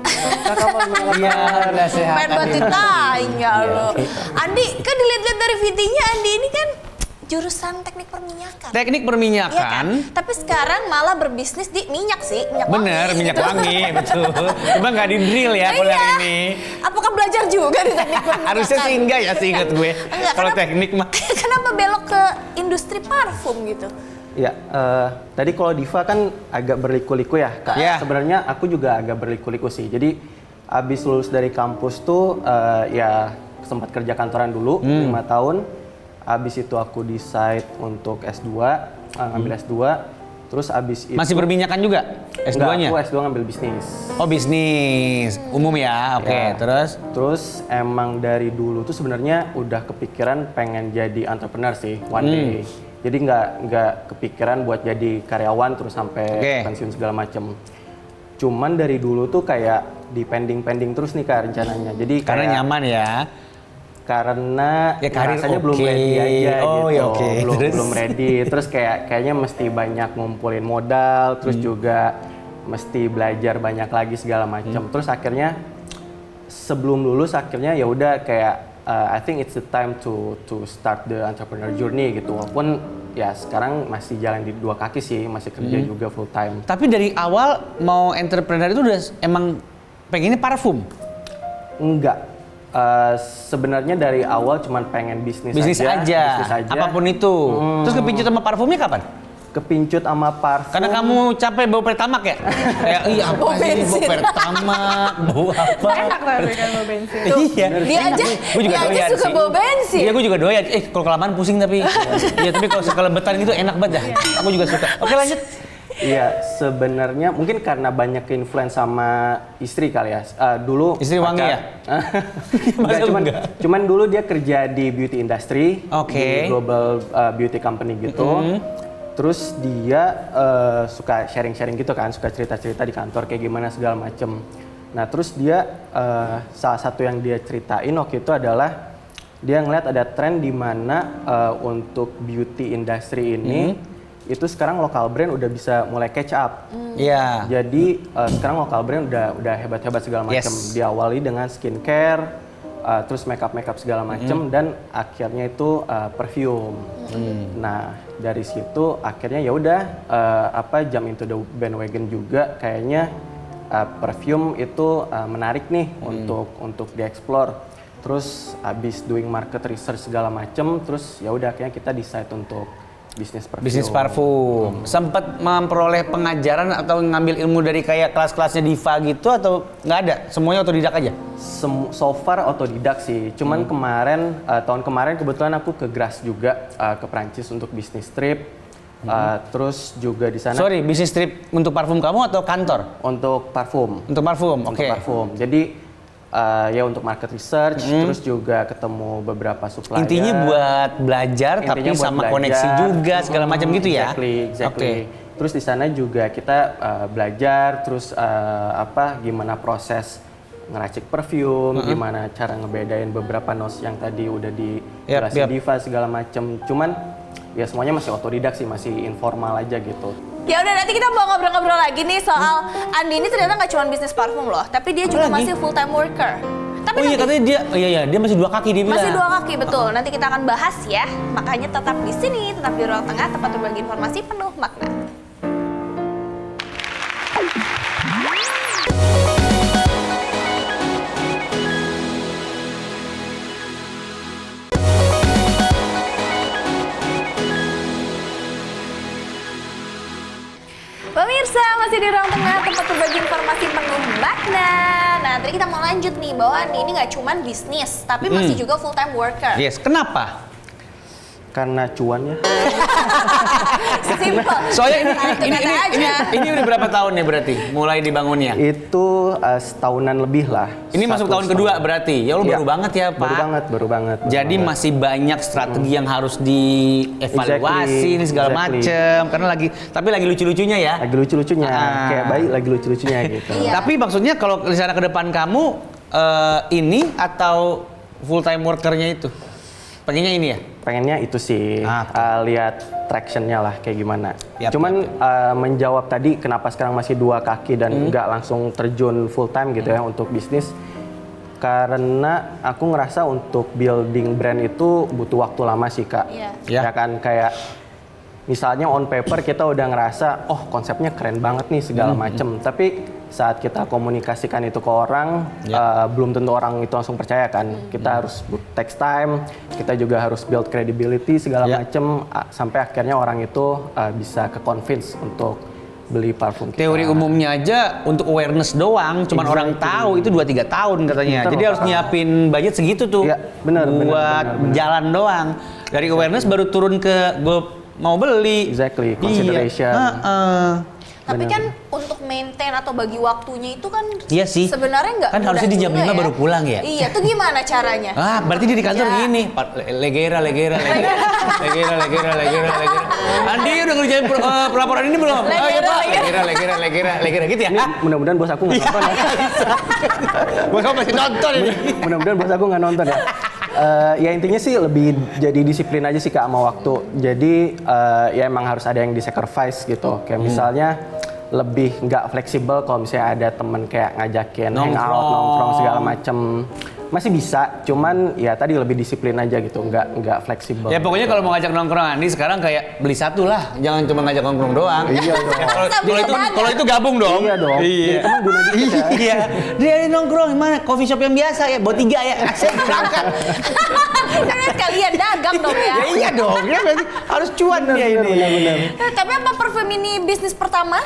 Kakak mau gimana Iya, kabar? udah sehat. Pengen buat ditanya lo. Iya. Andi, kan dilihat-lihat dari VT-nya Andi ini kan jurusan teknik perminyakan. Teknik Iya kan? perminyakan. Tapi sekarang malah berbisnis di minyak sih, minyak Bener, wangi. minyak gitu. wangi, betul. Cuma nggak di drill ya kalau Iya. yang ini. Apakah belajar juga di teknik perminyakan? Harusnya sih enggak ya, seingat gue. Enggak, Kalau kenapa- teknik mah. Kenapa belok ke industri parfum gitu? Ya, tadi kalau Diva kan agak berliku-liku ya, Kak. Iya. Sebenarnya aku juga agak berliku-liku sih. Jadi abis lulus dari kampus tuh ya sempat kerja kantoran dulu 5 tahun. Abis itu aku decide untuk S2, ngambil S2. Terus abis itu Masih perminyakan juga S2-nya? Enggak, aku S2 ngambil bisnis. Oh, bisnis. Umum ya. Oke, Ya. terus Emang dari dulu tuh sebenarnya udah kepikiran pengen jadi entrepreneur sih one day. Jadi nggak kepikiran buat jadi karyawan terus sampai Oke. pensiun segala macem. Cuman dari dulu tuh kayak di pending terus nih Kak rencananya. Jadi karena kayak- nyaman ya. karena Ya, karir rasanya belum oke. ready aja Oh, gitu. ya oke. Terus? Belum ready. Terus kayaknya mesti banyak ngumpulin modal, terus juga mesti belajar banyak lagi segala macam. Terus akhirnya sebelum lulus akhirnya ya udah kayak I think it's the time to start the entrepreneur journey gitu. Walaupun ya sekarang masih jalan di dua kaki sih, masih kerja juga full time. Tapi dari awal mau entrepreneur itu udah emang pengennya parfum. Enggak. Sebenarnya dari awal cuman pengen bisnis Bisnis aja. aja. Apapun itu. Terus kepincut sama parfumnya kapan? Kepincut sama parfum. Karena kamu capek bau pertamak ya? Kayak iya apa Bau sih ini bau bensin. pertamak, bau apa? Enak tapi kan mau bensin. Iya. Dia aja, Gue juga dia aja doyan suka sih. bawa bensin. Iya, gue juga doyan. Kalau kelamaan pusing tapi. Iya, tapi kalau sekelebetan gitu enak banget dah. Aku juga suka. Oke, lanjut. Iya, sebenarnya mungkin karena banyak influence sama istri kali ya. Dulu Istri wangi ya? Enggak, Masa enggak? cuman dulu dia kerja di beauty industry, Oke. di global beauty company gitu. Terus dia suka sharing-sharing gitu kan, suka cerita-cerita di kantor kayak gimana segala macem. Nah, terus dia salah satu yang dia ceritain waktu itu adalah dia ngeliat ada tren di mana untuk beauty industry ini itu sekarang lokal brand udah bisa mulai catch up. Iya. Jadi sekarang lokal brand udah hebat-hebat segala macam. Yes. Diawali dengan skincare, terus makeup segala macam, dan akhirnya itu perfume. Nah dari situ akhirnya ya udah jump into the bandwagon juga. Kayaknya perfume itu menarik nih untuk dieksplor. Terus abis doing market research segala macam, terus ya udah akhirnya kita decide untuk Bisnis parfum. Sempat memperoleh pengajaran atau ngambil ilmu dari kayak kelas-kelasnya Diva gitu atau nggak ada? Semuanya otodidak aja? So far otodidak sih. Cuman tahun kemarin kebetulan aku ke Grasse juga ke Prancis untuk bisnis trip. Terus juga di sana. Sorry, bisnis trip untuk parfum kamu atau kantor? Untuk parfum. Untuk parfum, oke. Untuk parfum. Jadi ya untuk market research, terus juga ketemu beberapa supplier. Intinya buat belajar, tapi buat sama belajar. koneksi juga segala macam gitu ya. Exactly. Oke. Terus di sana juga kita belajar, terus gimana proses ngeracik perfume, gimana cara ngebedain beberapa notes yang tadi udah dijelasin Diva segala macam. Cuman ya semuanya masih otodidak sih, masih informal aja gitu. Ya udah, nanti kita mau ngobrol-ngobrol lagi nih soal Andi ini ternyata nggak cuma bisnis parfum loh, tapi dia juga masih full time worker. Tapi Oh iya, katanya dia masih 2 kaki dia bilang. masih 2 kaki, betul. Nanti kita akan bahas ya. Makanya tetap di sini, tetap di Ruang Tengah, tempat berbagi informasi penuh makna. Pemirsa, masih di Ruang Tengah, tempat berbagi informasi penuh makna. Nah, tadi kita mau lanjut nih, bahwa Andi ini nggak cuma bisnis, tapi masih juga full time worker. Yes, kenapa? Karena cuannya. Simple. Soalnya Aja. ini udah berapa tahun nih berarti mulai dibangunnya? Itu setahunan lebih lah. Ini masuk tahun kedua berarti. Ya lu baru banget ya, Pak. Baru banget. Jadi masih banyak strategi yang harus dievaluasi nih segala macem. Karena lagi lucu-lucunya ya. Lagi lucu-lucunya, kayak bayi lagi lucu-lucunya gitu. Iya. Tapi maksudnya kalau di sana ke depan kamu ini atau full time workernya itu? Pengennya ini ya? Pengennya itu sih, lihat tractionnya lah kayak gimana. Cuman menjawab tadi kenapa sekarang masih 2 kaki dan nggak langsung terjun full time gitu ya untuk bisnis. Karena aku ngerasa untuk building brand itu butuh waktu lama sih Kak. Iya. Ya kan kayak misalnya on paper kita udah ngerasa konsepnya keren banget nih segala macem. Tapi saat kita komunikasikan itu ke orang, belum tentu orang itu langsung percaya kan. Kita harus takes time, kita juga harus build credibility segala macem, sampai akhirnya orang itu bisa ke-convince untuk beli parfum kita. Teori umumnya aja untuk awareness doang, cuman orang tahu itu 2-3 tahun katanya. Jadi harus nyiapin budget segitu tuh. Iya, benar. Jalan doang. Dari awareness baru turun ke gue mau beli. Exactly, consideration. Tapi kan untuk maintain atau bagi waktunya itu kan Iya sih. sebenarnya nggak Kan harusnya di jam 5 baru pulang ya? Iya, tuh gimana caranya? Berarti dia di kantor gini, legera. Andi udah ngerjain pelaporan ini belum? Oh iya Pak, legera gitu ya? Mudah-mudahan bos aku nggak nonton ya. Bos kamu masih nonton ini. Mudah-mudahan bos aku nggak nonton ya. Ya intinya sih lebih jadi disiplin aja sih Kak sama waktu. Jadi ya emang harus ada yang di-sacrifice gitu. Kayak misalnya lebih nggak fleksibel kalau misalnya ada temen kayak ngajakin hangout, nongkrong segala macem. Masih bisa, cuman ya tadi lebih disiplin aja gitu, nggak fleksibel. Ya pokoknya kalau mau ngajak nongkrong Andi sekarang kayak beli satu lah, jangan cuma ngajak nongkrong doang. Iya dong. Kalau itu gabung dong. Iya dong. Iya. Temen guna dikit ya. Iya. Dia nongkrong mana? Coffee shop yang biasa ya, bawa 3 ya. Asik berangkat. Karena sekalian dagang dong ya. Ya iya dong, ya berarti harus cuan dia ini. Benar. Tapi apa parfum ini bisnis pertama?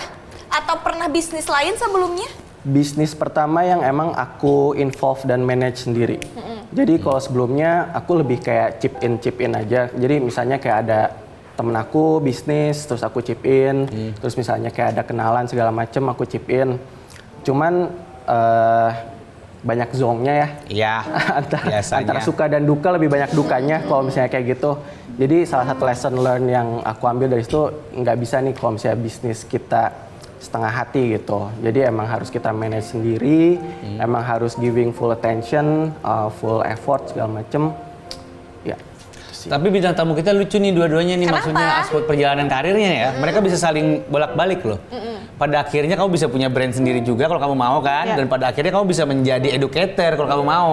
Atau pernah bisnis lain sebelumnya? Bisnis pertama yang emang aku involve dan manage sendiri. Jadi kalau sebelumnya aku lebih kayak chip in aja. Jadi misalnya kayak ada temen aku bisnis, terus aku chip in. Terus misalnya kayak ada kenalan segala macem, aku chip in. Cuman banyak zongnya ya. Iya. antara suka dan duka, lebih banyak dukanya kalau misalnya kayak gitu. Jadi salah satu lesson learn yang aku ambil dari situ, nggak bisa nih kalau misalnya bisnis kita setengah hati gitu. Jadi emang harus kita manage sendiri, emang harus giving full attention, full effort segala macem. Ya. Tapi bintang tamu kita lucu nih dua-duanya nih. Kenapa? Maksudnya aspek perjalanan karirnya ya. Mereka bisa saling bolak-balik loh. Pada akhirnya kamu bisa punya brand sendiri juga kalau kamu mau kan. Dan pada akhirnya kamu bisa menjadi educator kalau kamu mau.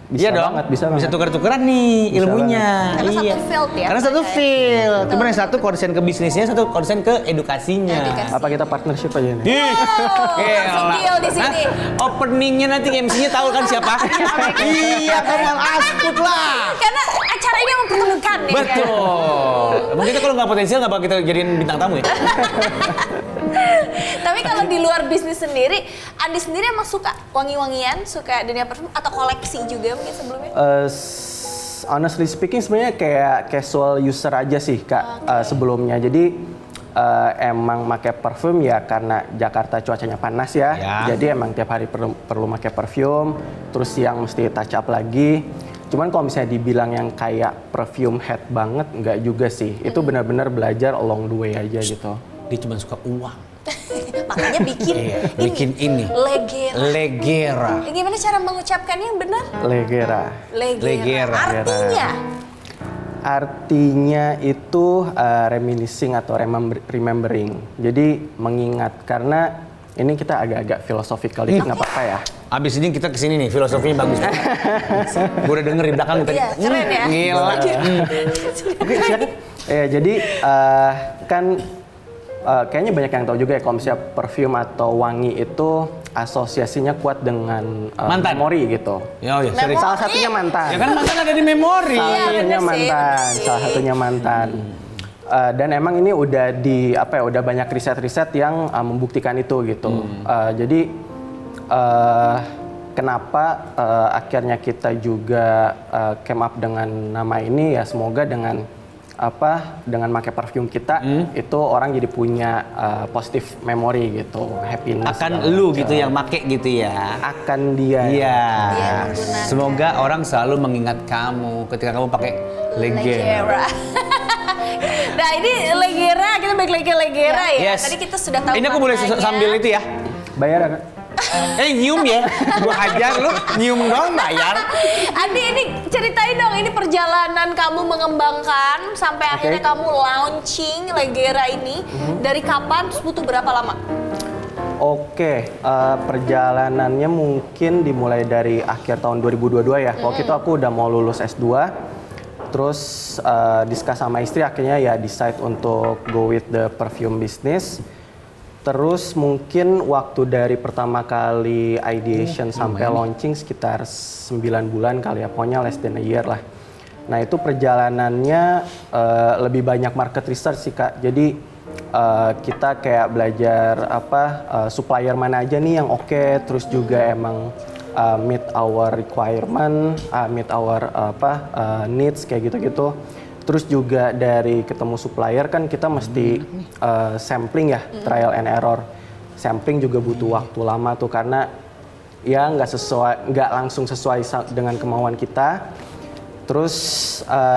Bisa iya dong, banget, bisa banget. tuker-tukeran nih Bisa ilmunya. Karena satu field ya. Karena satu mereka ya. field. Cuma yang satu konsen ke bisnisnya, satu konsen ke edukasinya. Edukasi. Apa kita partnership aja nih? Langsung deal di sini. Openingnya nanti MC-nya tahu kan siapa? Iya, Kamal Asput lah. Karena acara ini mempertemukan ya. Betul. Emang kita kalau nggak potensial nggak bakal kita jadiin bintang tamu ya. Tapi kalau di luar bisnis sendiri, Andi sendiri emang suka wangi-wangian, suka dunia parfum atau koleksi juga mungkin sebelumnya? Honestly speaking sebenarnya kayak casual user aja sih Kak sebelumnya. Jadi emang pakai parfum ya karena Jakarta cuacanya panas ya. Jadi emang tiap hari perlu pakai parfum. Terus siang mesti touch up lagi. Cuman kalau misalnya dibilang yang kayak perfume head banget, nggak juga sih. Itu benar-benar belajar along the way aja gitu. Dia cuma suka uang. Makanya bikin ini. Legera. Gimana cara mengucapkannya yang benar? Legera. Legera. Artinya? Artinya itu reminiscing atau remembering. Jadi mengingat karena ini kita agak-agak philosophical dikit, nggak apa-apa ya. Abis ini kita kesini nih, filosofinya bagus. Gue udah denger di belakang tadi. Iya, keren ya. Gila. Oke, silakan. Ya, jadi kan kayaknya banyak yang tahu juga ya kalau misalnya perfume atau wangi itu asosiasinya kuat dengan mantan. Memori gitu. Ya, sorry. Salah satunya mantan. Ya kan mantan ada di memori. Salah satunya mantan. Salah satunya mantan. Dan emang ini udah udah banyak riset-riset yang membuktikan itu gitu. Jadi kenapa akhirnya kita juga came up dengan nama ini ya semoga dengan pakai parfum kita itu orang jadi punya positive memory gitu, happiness. Akan lu gitu yang make gitu ya. Akan dia. Iya. menggunakan. Semoga orang selalu mengingat kamu ketika kamu pakai Legera. Nah ini Legera, kita balik lagi ke Legera ya. Yes. Tadi kita sudah tahu Ini aku boleh maknanya. sambil itu ya. Bayar ya, Kak? Nyium ya. Gua ajar lu nyium dong bayar. Andi ini ceritain dong ini perjalanan kamu mengembangkan sampai akhirnya kamu launching Legera ini. Dari kapan terus butuh berapa lama? Oke, perjalanannya mungkin dimulai dari akhir tahun 2022 ya. Waktu itu aku udah mau lulus S2. Terus discuss sama istri akhirnya ya decide untuk go with the perfume business. Terus mungkin waktu dari pertama kali ideation sampai launching sekitar 9 bulan kali ya, pokoknya less than a year lah. Nah itu perjalanannya lebih banyak market research sih Kak. Jadi kita kayak belajar supplier mana aja nih yang oke, terus juga emang meet our requirement, meet our needs kayak gitu-gitu. Terus juga dari ketemu supplier kan kita mesti sampling ya, trial and error. Sampling juga butuh waktu lama tuh karena ya nggak langsung sesuai dengan kemauan kita. Terus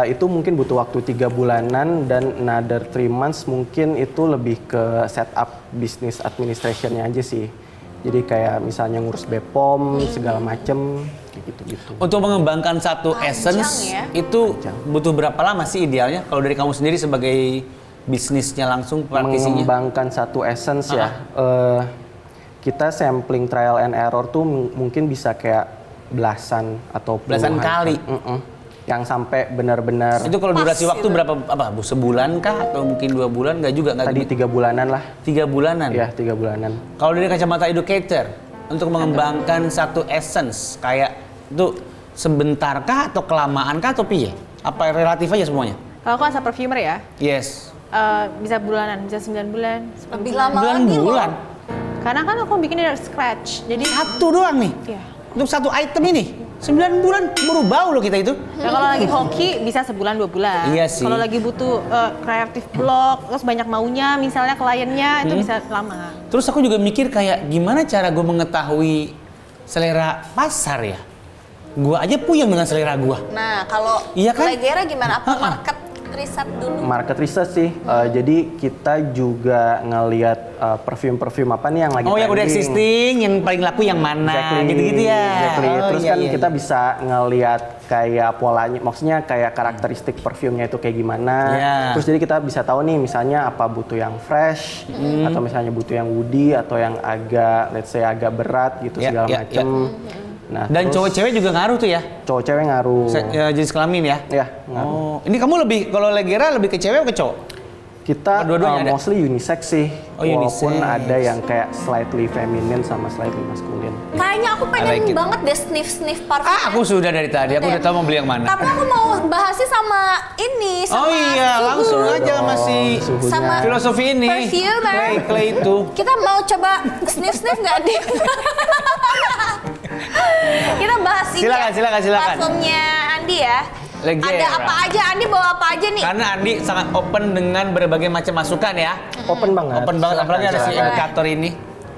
itu mungkin butuh waktu 3 bulanan dan another 3 months mungkin itu lebih ke setup business administrationnya aja sih. Jadi kayak misalnya ngurus BPOM segala macem kayak gitu-gitu. Untuk mengembangkan satu essence ya. itu butuh berapa lama sih idealnya? Kalau dari kamu sendiri sebagai bisnisnya langsung praktisinya? Mengembangkan satu essence ya. Kita sampling trial and error tuh mungkin bisa kayak belasan atau Belasan puluhan kali? Yang sampai benar-benar Itu kalau durasi Pas waktu itu. berapa? Sebulan kah? Atau mungkin 2 bulan? Nggak juga? tadi 3 bulanan lah. 3 bulanan? Ya 3 bulanan. Kalau dari kacamata educator, untuk mengembangkan satu essence, kayak itu sebentar kah atau kelamaan kah atau piye? Apa relatif aja semuanya? Kalau aku asal perfumer ya, Yes. bisa bulanan, bisa 9 bulan. 10 Lebih bulan. lama lagi loh. Bulan. Karena kan aku bikin dari scratch, jadi Satu doang nih? Iya. Untuk satu item ini? 9 bulan baru bau loh kita itu. Nah, kalau lagi hoki bisa sebulan 2 bulan. Iya sih. Kalau lagi butuh kreatif block, terus banyak maunya, misalnya kliennya itu bisa lama. Terus aku juga mikir kayak gimana cara gue mengetahui selera pasar ya? Gue aja puyeng dengan selera gue. Nah kalau Iya kan? Legera gimana? Apa market riset dulu? Market research sih. Jadi kita juga ngelihat perfume-perfume apa nih yang lagi Oh yang udah trending. existing, yang paling laku yang mana? Exactly, Gitu-gitu ya? exactly. Oh, Terus iya, kan iya, kita iya. bisa ngelihat kayak polanya, maksudnya kayak karakteristik parfumnya itu kayak gimana. Iya. Terus jadi kita bisa tahu nih misalnya apa butuh yang fresh, atau misalnya butuh yang woody, atau yang agak, let's say agak berat gitu Iya, segala iya, macem. Nah, Dan terus cowok-cewek juga ngaruh tuh ya? cowok-cewek ngaruh. Jenis kelamin ya? Ya, ngaruh. Oh, ini kamu lebih, kalau Legera lebih ke cewek atau ke cowok? Kita Dua-duanya ada? mostly unisex sih. Oh, unisex. Walaupun ada yang kayak slightly feminine sama slightly maskulin. Kayaknya aku pengen like it. banget deh sniff parfum. Aku sudah dari tadi, aku udah tahu mau beli yang mana. Tapi aku mau bahasnya sama ini, sama Oh iya, suhu. langsung aja masih Suhunya. Sama filosofi ini. perfumer. Clay itu. Kita mau coba sniff nggak di? Kita bahas ini Silakan, ya, silakan. parfumnya Andi ya. Legera. Ada apa aja? Andi bawa apa aja nih? Karena Andi sangat open dengan berbagai macam masukan ya. Open banget. Open banget, apalagi ada si Silakan. indikator ini.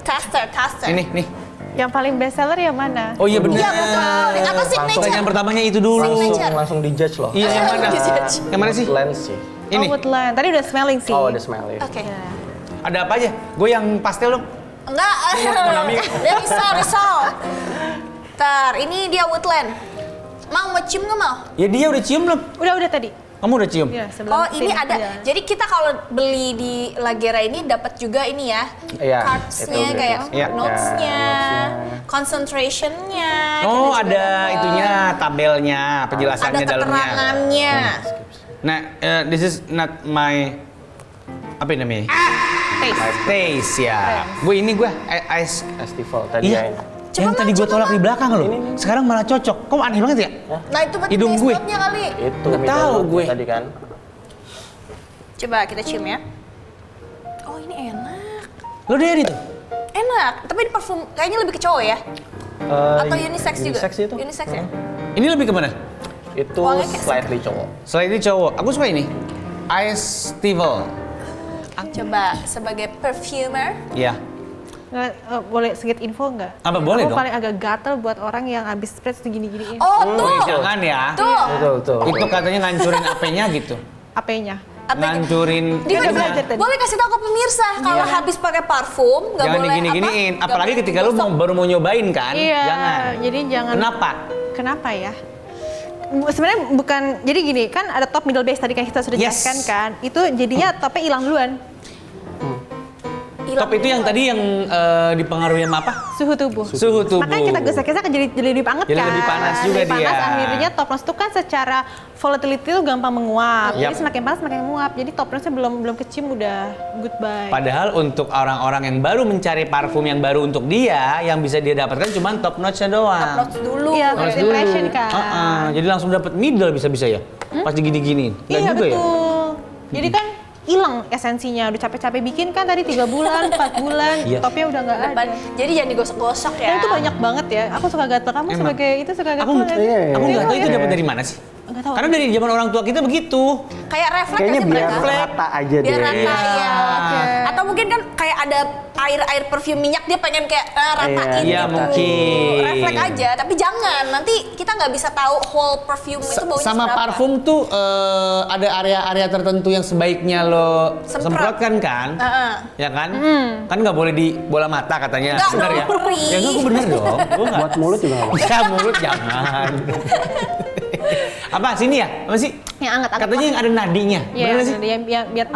Taster. Ini, nih. Yang paling best seller yang mana? Oh iya benar. Iya betul. Apa signature? Pertanyaan pertamanya itu dulu. Langsung dijudge loh. Iya, yang mana? Dijudge. Yang mana sih? Lens sih. Ini. Oh, Woodland. Tadi udah smelling sih. Oh, ada smell ya. Oke. Ada apa aja? Gue yang pastel dong. Enggak. Dia risau. Ntar, ini dia Woodland. Mau cium nggak mau? Ya dia udah cium belum? Udah tadi. Kamu udah cium? Iya, sebelum Oh ini sini. ada. Iya. Jadi kita kalau beli di Lagera ini dapat juga ini ya. Iya, Cards-nya itu kayak Iya. notes-nya, notes-nya. concentration-nya. Oh kita juga ada dapat. itunya, tabelnya, Ada penjelasannya dalamnya. keterangannya. Nah, this is not my apa ini namanya? Taste ya. Gue ice. Festival tadi Iya. ya. Coba, Yang tadi Mang, gue coba, tolak di Mang. belakang loh. Sekarang malah cocok. Kok aneh banget ya? Nah itu berarti Hidung taste gue. note-nya kali. Itu Nggak middle tahu note gue. tadi kan. Coba kita cium ya. Oh ini enak. Lo dari tuh? Enak. Tapi di parfum kayaknya lebih ke cowok ya? Atau unisex juga? Unisex itu. Unisex ya? Ini lebih kemana? Itu Wanginya kayak slightly cowok. Selain itu cowok, aku suka ini. Ice Stival. Coba sebagai perfumer. Iya. Boleh sedikit info nggak? Apa, boleh Aku dong? paling agak gatel buat orang yang abis spray terus gini-giniin. Oh tuh. Jangan ya. Tuh. Betul. Itu katanya ngancurin AP-nya gitu. AP-nya. Apa ini? Ngancurin. Dia Udah juga belajar tadi. boleh kasih tahu ke pemirsa kalau habis pakai parfum nggak Jangan boleh digini-giniin. apa, Apalagi nggak ketika boleh lu mau gosok. baru mau nyobain kan. Iya, Jangan. jadi jangan. Kenapa? Kenapa ya? Sebenarnya bukan, jadi gini, kan ada top, middle, base tadi kan kita sudah Yes. jelaskan kan. Itu jadinya topnya hilang duluan, Hilang Top itu yang dulu. tadi yang dipengaruhi sama apa? suhu tubuh. Suhu tubuh. Makanya kita gesek-gesek jadi lebih panas Jadi kan. lebih panas juga Lebih panas, dia. akhirnya top nose itu kan secara volatility itu gampang menguap. Yap. Jadi semakin panas semakin menguap. Jadi top nose-nya belum kecium udah goodbye. Padahal untuk orang-orang yang baru mencari parfum yang baru untuk dia, yang bisa dia dapatkan cuma top notch-nya doang. Notes dulu. Iya, Top first dulu. impression kan. Jadi langsung dapat middle bisa-bisa ya. Pas digini-giniin. Nggak Iya juga ya? betul. Jadi kan hilang esensinya. Udah capek-capek bikin kan tadi 3 bulan, 4 bulan, Iya. topnya udah nggak ada. Depan. Jadi jangan digosok-gosok ya. Dan itu banyak banget ya. Aku suka gatel. Kamu Emang. sebagai itu suka gatel. Aku nggak? aku nggak tahu itu Iya. dapat dari mana sih. Nggak tahu. Karena dari zaman orang tua kita begitu. Kayak refleks Kayaknya nggak sih biar mereka? rata aja Biar deh. rata Iya. ya. Oke. Atau mungkin kan kayak ada air perfume minyak dia pengen kayak ratain Iya, gitu. mungkin. Refleks aja, tapi jangan. Nanti kita nggak bisa tahu whole perfume itu baunya Sama seberapa. parfum tuh ada area-area tertentu yang sebaiknya lo Semprot. semprotkan kan? Heeh. Ya kan? Kan nggak boleh di bola mata katanya. Nggak Bener ya? dong, Pri. Ya enggak, gue bener dong. Gue nggak. Buat mulut juga nggak apa-apa. Ya mulut jangan. Apa sini ya? Apa sih? Yang hangat-hangat. Katanya yang ada nadinya. Iya, Bener nggak sih? biar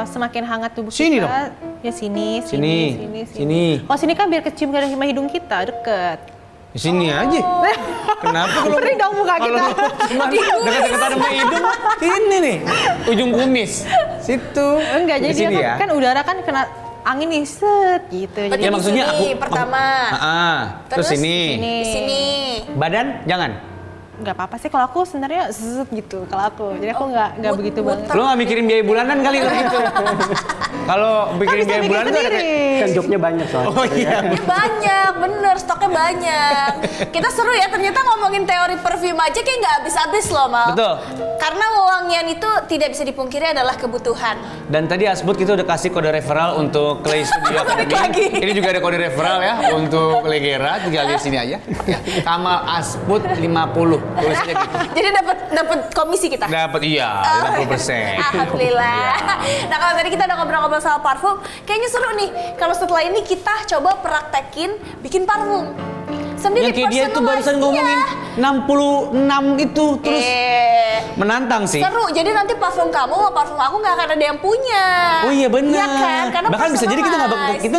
semakin hangat tubuh Sini kita. dong. Ya sini. Sini. Oh sini kan biar kecium ke sama hidung kita, deket. Di sini aja. Kenapa kalau Perih dong muka kita. Cuma dekat-dekat sama hidung, ini nih ujung kumis. Situ. Enggak, jadi Di sini dia kan udara kan kena angin nih, set gitu. Berarti Ya di maksudnya sini aku pertama. Terus sini. Sini. Di sini. Badan jangan. Nggak apa-apa sih kalau aku sebenarnya zet gitu kalau aku. Jadi aku nggak begitu banget. Lo nggak mikirin biaya bulanan kali kalau gitu. Kalau mikirin Bisa biaya bikin bulanan tuh ada sendiri. kayak- Kan jobnya banyak soalnya. Oh iya. Banyak, bener, stoknya banyak. Kita seru ya, ternyata ngomongin teori parfum aja kayak nggak habis-habis loh, Mal. Betul. Karena wewangian itu tidak bisa dipungkiri adalah kebutuhan. Dan tadi Asbut kita udah kasih kode referral untuk Clay Studio Balik Academy. lagi. Ini juga ada kode referral ya untuk Legera, tinggal lihat sini aja. Ya, Kamal Asbut 50. Tulisnya gitu. Jadi dapat komisi kita. Dapat iya, 50%. Alhamdulillah. Nah kalau tadi kita udah ngobrol-ngobrol soal parfum, kayaknya seru nih. Kalau setelah ini kita coba praktekin bikin parfum. Sendiri Yang kayak dia tuh personalize, barusan ngomongin 66 itu terus menantang sih. Seru, jadi nanti parfum kamu sama parfum aku nggak akan ada yang punya. Oh iya benar. Iya kan? Karena bahkan bisa jadi kita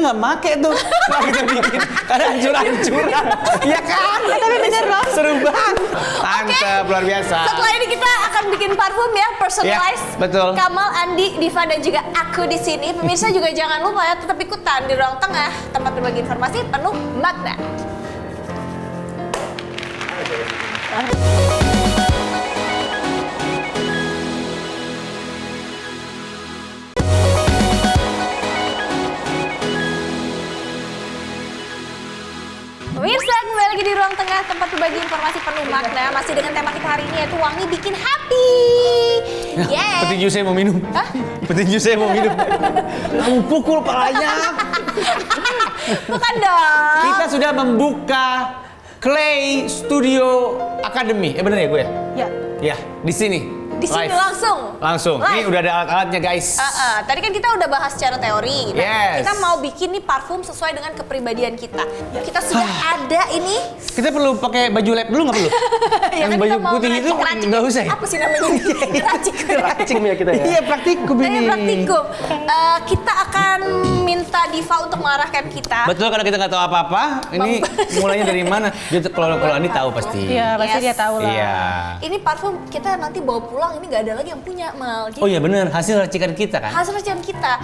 nggak make tuh. Nah, kita bikin karena hancur-hancuran. Iya kan? Tapi bener loh. Seru banget. Mantap, luar biasa. Setelah ini kita akan bikin parfum ya, personalize. Ya, betul. Kamal, Andi, Diva dan juga aku di sini. Pemirsa juga jangan lupa ya tetap ikutan di Ruang Tengah, tempat berbagi informasi penuh makna. Pemirsa, kembali lagi di Ruang Tengah, tempat berbagi informasi penuh makna. Masih dengan tema kita hari ini yaitu wangi bikin happy. Yeah. Petinju saya mau minum. Hah? Petinju saya mau minum. Kamu pukul palanya. Bukan dong. Kita sudah membuka Clay Studio Academy. Bener ya gue ya? Ya. Ya, di sini. Di sini Live. langsung. Ini Live. udah ada alat-alatnya guys. Tadi kan kita udah bahas secara teori. Nah, Yes. kita mau bikin nih parfum sesuai dengan kepribadian kita. Kita sudah ada ini. Kita perlu pakai baju lab dulu nggak perlu? Ya Yang kan baju kita mau putih itu ngeracik-racik. nggak usah ya? Apa sih namanya? Racik. Praktikum ya kita ya. Iya praktikum ini. Praktikum. Kita akan minta Diva untuk mengarahkan kita. Betul, karena kita nggak tahu apa-apa. Ini mulainya dari mana? Kalau Andi tahu pasti. Iya, pasti Yes. dia tahu lah. Iya. Ini parfum kita nanti bawa pulang, ini nggak ada lagi yang punya, Mal. Jadi, Oh iya benar, hasil racikan kita kan? hasil racikan kita.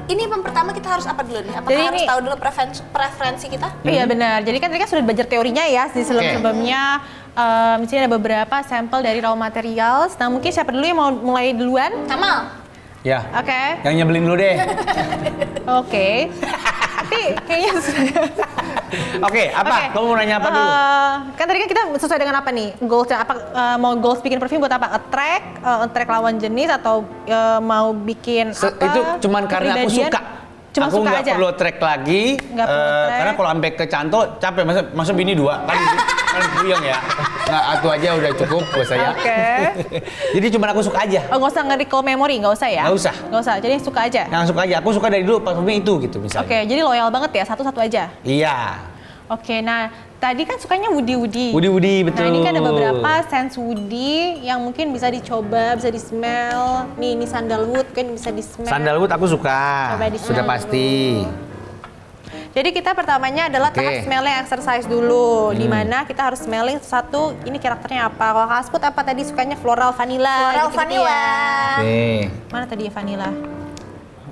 Ini yang pertama kita harus apa dulu nih? Apakah Jadi harus ini- tahu dulu preferensi kita? Iya benar. Jadi kan tadi kan sudah belajar teorinya ya di sebelum-sebelumnya. Di sini ada beberapa sampel dari raw materials. Nah mungkin siapa dulu yang mau mulai duluan? Kamal. Ya. Oke. Yang nyebelin dulu deh. Oke. Tapi kayaknya Oke, apa? Oke. Kamu mau nanya apa dulu? Kan tadi kan kita sesuai dengan apa nih? Goalsnya apa? Mau goals bikin perfume buat apa? Attract lawan jenis atau mau bikin apa? Itu cuman karena aku kepribadian? suka. Cuma aku suka nggak aja. perlu track lagi. Nggak perlu track. Karena kalau sampai ke Cantol capek. Masa bini dua kan puyeng ya. Nggak, satu aja udah cukup buat saya. Oke. Jadi cuma aku suka aja. Oh, nggak usah nge-recall memory, nggak usah ya? Nggak usah. Nggak usah, jadi suka aja. Yang suka aja. Aku suka dari dulu parfumnya itu gitu misalnya. Oke, jadi loyal banget ya, satu-satu aja. Iya. Oke, nah tadi kan sukanya woody-woody. Woody betul. Nah ini kan ada beberapa scents woody yang mungkin bisa dicoba, bisa di-smell. Nih, ini sandalwood kan bisa di-smell. Sandalwood aku suka. Coba di Sudah smell pasti. Jadi kita pertamanya adalah Oke. tahap smelling exercise dulu, di mana kita harus smelling satu, ini karakternya apa. Kalau Kasput apa tadi sukanya floral vanilla. Floral gitu-gitu vanilla. ya. Oke. Mana tadi ya vanilla?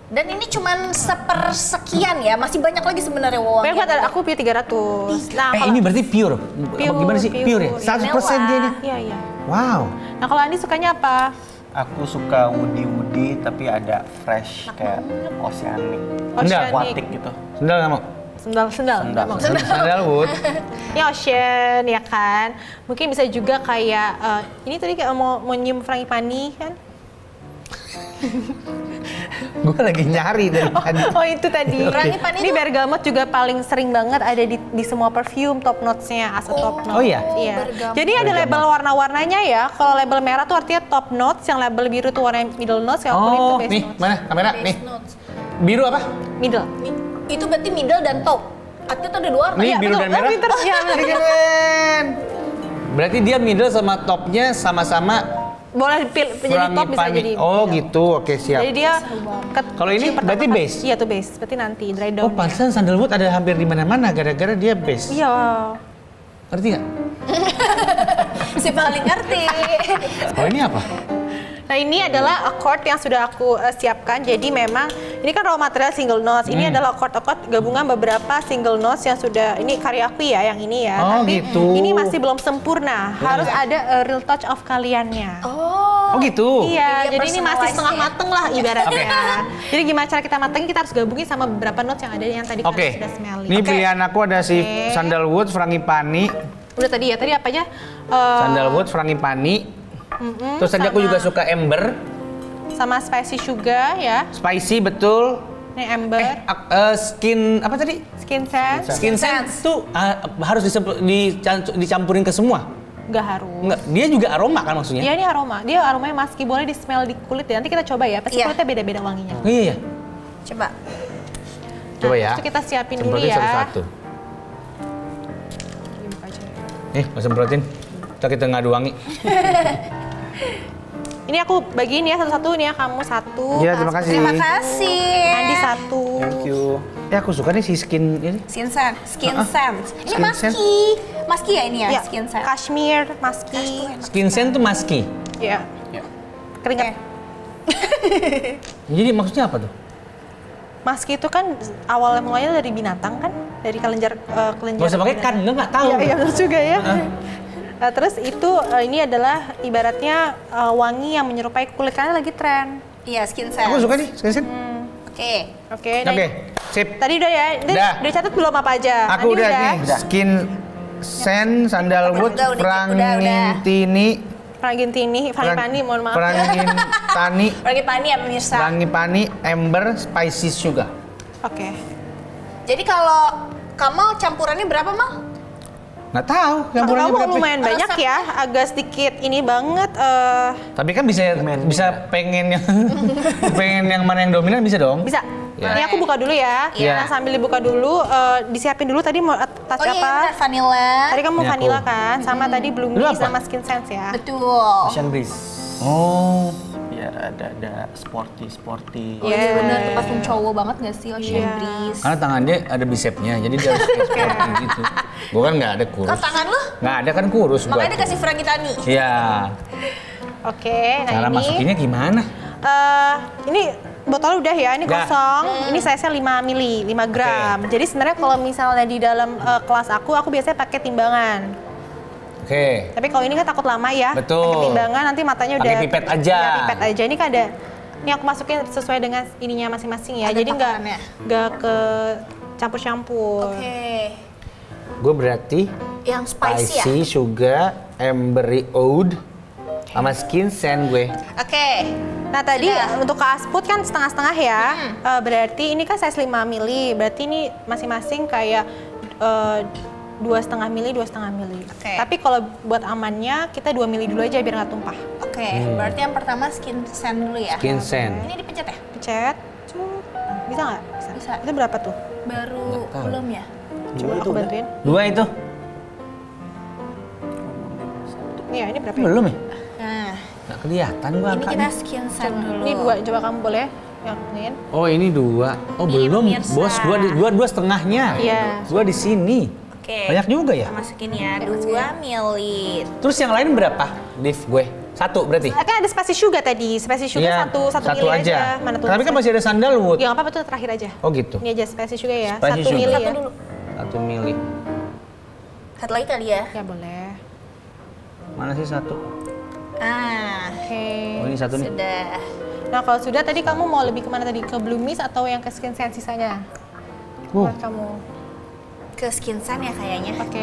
Dan ini cuman sepersekian ya, masih banyak lagi sebenarnya Pokoknya wangian. aku pilih 300. Nah, Ini berarti pure. Apa gimana sih? Pure ya? 100% dia nih. Iya, iya. Wow. Nah kalau Andi sukanya apa? Aku suka woody tapi ada fresh kayak oceanic, Enggak. aquatic gitu. Sendal nggak mau? Sendal. Nggak mau. Sandalwood. Ini ocean ya kan. Mungkin bisa juga kayak ini tadi kayak mau nyium frangipani kan? Gue lagi nyari dari tadi. Oh itu tadi. Frangipani Ini itu- bergamot juga paling sering banget ada di semua perfume top notes-nya as a top note. Oh iya? Iya. Bergamot. Jadi ada label warna-warnanya ya. Kalau label merah tuh artinya top notes, yang label biru tuh warna middle notes, yang kuning tuh Oh, base nih notes. mana kamera nih. Base notes. Biru apa? Middle. Itu berarti middle dan top. Artinya tuh ada dua warna. Nih Iya, biru betul. dan merah. Pinter. Iya, bener. Keren. Berarti dia middle sama topnya sama-sama Boleh pilih jadi top bisa frangipani. jadi. Oh middle. gitu, oke siap. Jadi dia Kalau ini cium pertama berarti kali. base? Iya tuh base. Berarti nanti dry down. Oh pantesan sandalwood ada hampir di mana-mana gara-gara dia base. Iya. Ngerti nggak? Si paling ngerti. Oh ini apa? Nah ini adalah accord yang sudah aku siapkan. Jadi memang ini kan raw material single notes. Ini adalah accord gabungan beberapa single notes yang sudah ini karya aku ya, yang ini ya. Oh, Tapi gitu. ini masih belum sempurna. Harus ada real touch of kaliannya. Oh. Oh gitu. Iya, Jadi dia jadi ini masih personalize setengah ya. mateng lah ibaratnya. Jadi gimana cara kita matengin, kita harus gabungin sama beberapa notes yang ada yang tadi Oke. kalian sudah smelling. Ini Oke. pilihan aku ada si Oke. sandalwood, frangipani, Udah tadi ya, tadi apa aja? sandalwood, frangipani. Terus tadi aku sama- juga suka ember, Sama spicy sugar ya. spicy betul. Ini amber, Skin apa tadi? skin sense. Skin sense tuh harus dicampurin ke semua. Nggak harus. Enggak, dia juga aroma kan maksudnya? Iya ini aroma. Dia aromanya maski, boleh di smell di kulit ya. Nanti kita coba ya. Pasti Iya. kulitnya beda-beda wanginya. Oh, iya. Coba. Coba ya. Nah, Itu kita siapin dulu Semprotnya ya. satu-satu. Nggak semprotin. Ntar kita ngadu wangi. Ini aku bagiin ya satu-satu nih ya, kamu satu. Iya, terima kasih. Terima kasih. Andi satu. Thank you. Ya aku suka nih si skin ini. Skin scent. Skin scent. Ini Skin scent. maski. Maski ya ini ya, Ya, skin scent. Kashmir, maski. Skin scent tuh maski. Ya. Keringat. Jadi maksudnya apa tuh? Maski itu kan awalnya mulanya dari binatang kan, dari kelenjar Gak usah pakai kan, nggak tahu. Iya, iya betul juga ya. Nah, terus itu ini adalah ibaratnya wangi yang menyerupai kulit karena lagi tren. Iya, skin scent. Aku suka nih skin scent. Oke. Oke. nah, Oke, sip. Tadi udah ya. Ini Udah. udah catat belum apa aja? Aku Andi udah nih, skin scent, sandalwood, Udah. frangintini, Frangipani, mohon maaf. frangintani, Lagi pani ya pemirsa. frangipani, amber, spicy sugar. Oke. Jadi kalau Kamal campurannya berapa, Mal? Nggak tahu, Kamu campurannya berapa. lumayan banyak ya, agak sedikit ini banget. Tapi kan bisa pengen yang mana yang dominan bisa dong. Bisa. Ya. Ini aku buka dulu ya. Iya. Nah, sambil dibuka dulu, disiapin dulu tadi mau tas Oh iya, apa? benar, vanilla. Tadi kamu Ini aku. vanilla kan, sama tadi Lu Bloomies apa? sama Skin Sense ya. Betul. Ocean breeze. Oh, Biar ada sporty. Oh iya benar, tuh parfum cowok banget gak sih Ocean Iya. Breeze? karena tangan dia ada bisepnya, jadi dia harus kayak sporty gitu. Gua kan nggak ada kurus. Kau tangan lu? Nggak ada kan kurus gua. Makanya dikasih frangitani. Iya. Oke, nah Cara ini. masukinnya gimana? Ini botol udah ya, ini Udah. kosong. Ini size-nya 5 mili, 5 gram. Jadi sebenarnya kalau misalnya di dalam kelas aku biasanya pakai timbangan. Oke. Tapi kalau ini kan takut lama ya. Betul. Pakai timbangan nanti matanya udah. Pakai pipet aja. Ya, pipet aja. Ini kan ada. Ini aku masukin sesuai dengan ininya masing-masing ya. Ada Jadi takarannya. nggak ke campur-campur. Oke. Gue berarti Yang spicy ya? sugar, ambery oud, sama skin scent gue. Oke. Nah tadi Sudah. untuk ke asput kan setengah-setengah ya. Berarti ini kan size 5 mili. Berarti ini masing-masing kayak 2,5 mili, 2,5 mili. Oke. Tapi kalau buat amannya kita 2 mili dulu aja biar nggak tumpah. Oke, berarti yang pertama skin scent dulu ya? Skin scent. Ini dipencet ya? Pencet. Cuk. Bisa nggak? Bisa. Itu berapa tuh? Baru tahu. belum ya? Coba aku bantuin. 2 itu? Iya, ini berapa ya? Belum ya? Nah, Nggak kelihatan gue ini angkanya. kita skin scent dulu. Ini 2, coba kamu boleh yang ini. Oh ini 2. Oh Ini belum, pemirsa. bos. Gua setengahnya. Iya. Gua di sini. Oke. Banyak juga ya? Kita masukin ya, 2 mili. Terus yang lain berapa? Div gue. 1 berarti? Kan ada spicy sugar tadi. Spicy sugar Iya, satu mili aja. Mana tuh? Tapi kan masih ada sandalwood. Ya nggak apa-apa tuh terakhir aja. Oh gitu. Ini aja spicy sugar ya. Spicy 1 mili sugar. ya. Satu dulu. 1 mili. Satu lagi kali ya. Ya boleh. Mana sih 1? Ah, Oke. Oh ini 1 nih. sudah. Nah kalau sudah tadi kamu mau lebih kemana tadi? Ke Bloomies atau yang ke Skin Sense sisanya? Buat kamu. Ke skin scent ya kayaknya. Oke,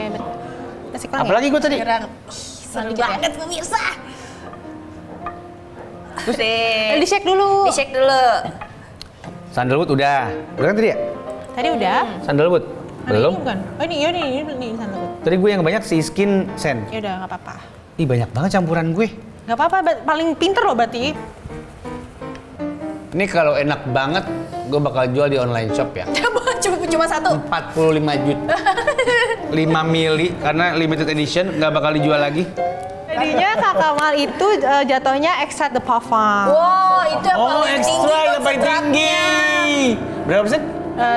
masih kurang Apalagi gue tadi? Kurang. Seru Lanjut ya? banget pemirsa. Terus ya? Di shake dulu. Di-shake dulu. Sandalwood udah. Udah kan tadi ya? Tadi udah. Sandalwood? Mana Belum. Ini bukan? Oh ini sandalwood. Tadi gue yang banyak si skin scent. Ya udah nggak apa-apa. Ih banyak banget campuran gue. Nggak apa-apa, paling pinter loh berarti. Ini kalau enak banget, gue bakal jual di online shop ya. Cuma satu. 45 juta. 5 mili karena limited edition, nggak bakal dijual lagi. Jadinya Kak Kamal itu jatuhnya extract the parfum. Wow, itu yang Oh paling tinggi ekstra yang paling tinggi. Berapa persen?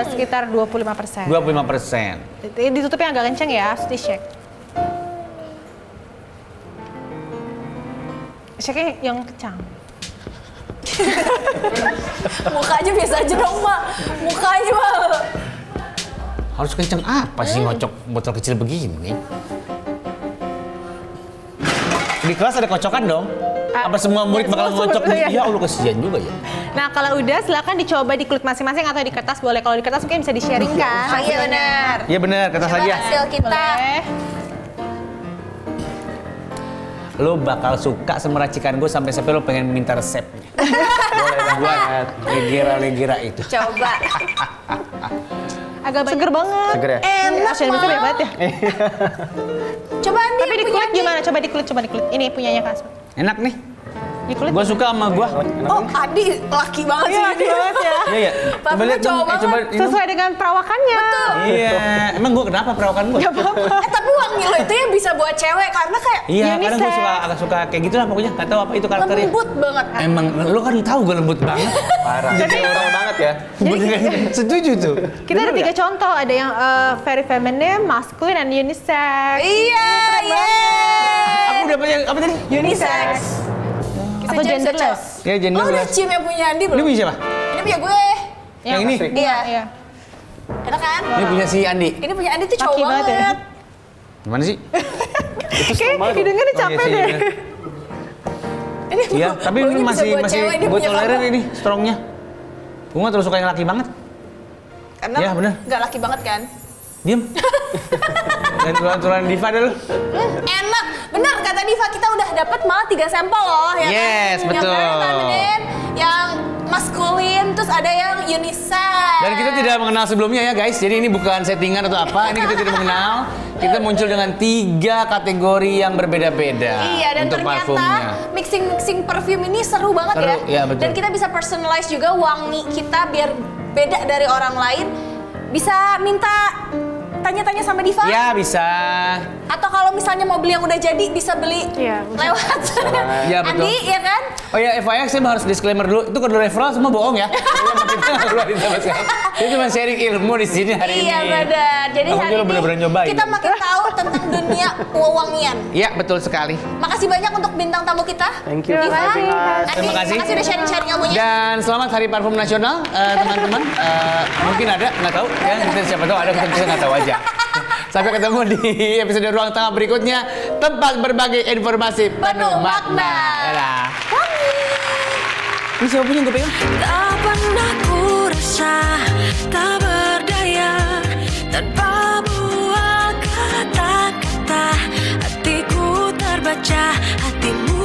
Sekitar 25%. 25%. Ditutupnya agak kenceng ya, harus di shake. Shake-nya yang kencang. Mukanya biasa aja dong, Mak. Mukanya, Mak. Harus kenceng apa sih ngocok botol kecil begini? Di kelas ada kocokan dong? Apa semua murid bakal ngocok? Iya. Ya Allah kesian juga ya. Nah kalau udah silakan dicoba di kulit masing-masing atau di kertas boleh. Kalau di kertas mungkin bisa di-sharing kan. Oh iya benar. Iya bener, kertas Coba aja. hasil kita. Boleh. Lo bakal suka sama racikan gue sampai lo pengen minta resepnya. Boleh buat legera-legera itu. Coba. Agak seger banget. Seger ya? Enak Ocean Breeze banyak banget ya. Coba Andi Tapi di punya kulit Andi. gimana? Coba di kulit. Ini punyanya Kak Asma. Enak nih. Di kulit. Gua suka sama gua. Oh, Adi laki banget sih. Iya, laki banget ya. Iya ya. Parfumnya lihat dong, cowok banget. coba ini. Sesuai dengan perawakannya. Iya. Emang gua kenapa perawakan gua? Tapi wangi lo itu ya bisa buat cewek karena kayak Iya, kadang gua unisex. agak suka kayak gitu lah pokoknya. Gak tahu apa itu karakternya. lembut banget. Emang lu kan tahu gua lembut banget. Parah. Jadi orang banget ya. Bener. Setuju tuh. Kita ada 3 contoh, ada yang very feminine, masculine, and unisex. Iya, Aku dapat yang apa tadi? Unisex. Atau genderless. Ya Oh, udah genderless. cium yang punya Andi Ini belum? punya siapa? Ini punya gue. Yang ini? Iya. Iya. Enak kan? Ini punya si Andi. Ini punya Andi tuh cowok Laki banget ya. banget. Gimana sih? Kayak hidungnya capek Oh, iya sih, deh. iya. Ini Iya, tapi ini baunya bisa masih cewek, dia gue punya tolerir kamu. ini strongnya. Gue nggak terlalu suka yang laki banget. Karena Iya, bener. nggak laki banget kan? Diem. Dan tulan-tulan diva deh lu. Enak, bener kata Diva, kita udah dapat malah 3 sampel loh ya Yes, kan? betul. Yang very feminine, yang maskulin, terus ada yang unisex. Dan kita tidak mengenal sebelumnya ya guys. Jadi ini bukan settingan atau apa. Ini kita tidak mengenal. Kita muncul dengan 3 kategori yang berbeda-beda. Iya, dan untuk ternyata parfumnya. mixing perfume ini seru banget Seru, ya. iya, betul. Dan kita bisa personalize juga wangi kita biar beda dari orang lain. Bisa minta tanya-tanya sama Diva. Ya bisa. Atau kalau misalnya mau beli yang udah jadi bisa beli Iya, bisa. lewat Iya, betul. Andi, ya kan? Oh ya, FYI saya harus disclaimer dulu. Itu kalau referral semua bohong ya. Kita nggak keluarin sama sekali. Kita cuma sharing ilmu di sini hari ini. Iya benar. Jadi Aku hari juga ini bener-bener nyobain. kita makin tahu tentang dunia wewangian. Iya, betul sekali. Makasih banyak untuk bintang tamu kita. Thank you for Diva, having us. Andi, Terima kasih. udah sharing-sharing ilmunya. Dan selamat Hari Parfum Nasional, teman-teman. Mungkin ada, nggak tahu. Ya, kita siapa tahu ada, kita bisa nggak tahu aja. Sampai ketemu di episode Ruang Tengah berikutnya. Tempat berbagi informasi penuh makna. Dadah. Ini siapa punya yang gue pegang? Tak pernah ku rasa tak berdaya tanpa buah kata-kata. Hatiku terbaca, hatimu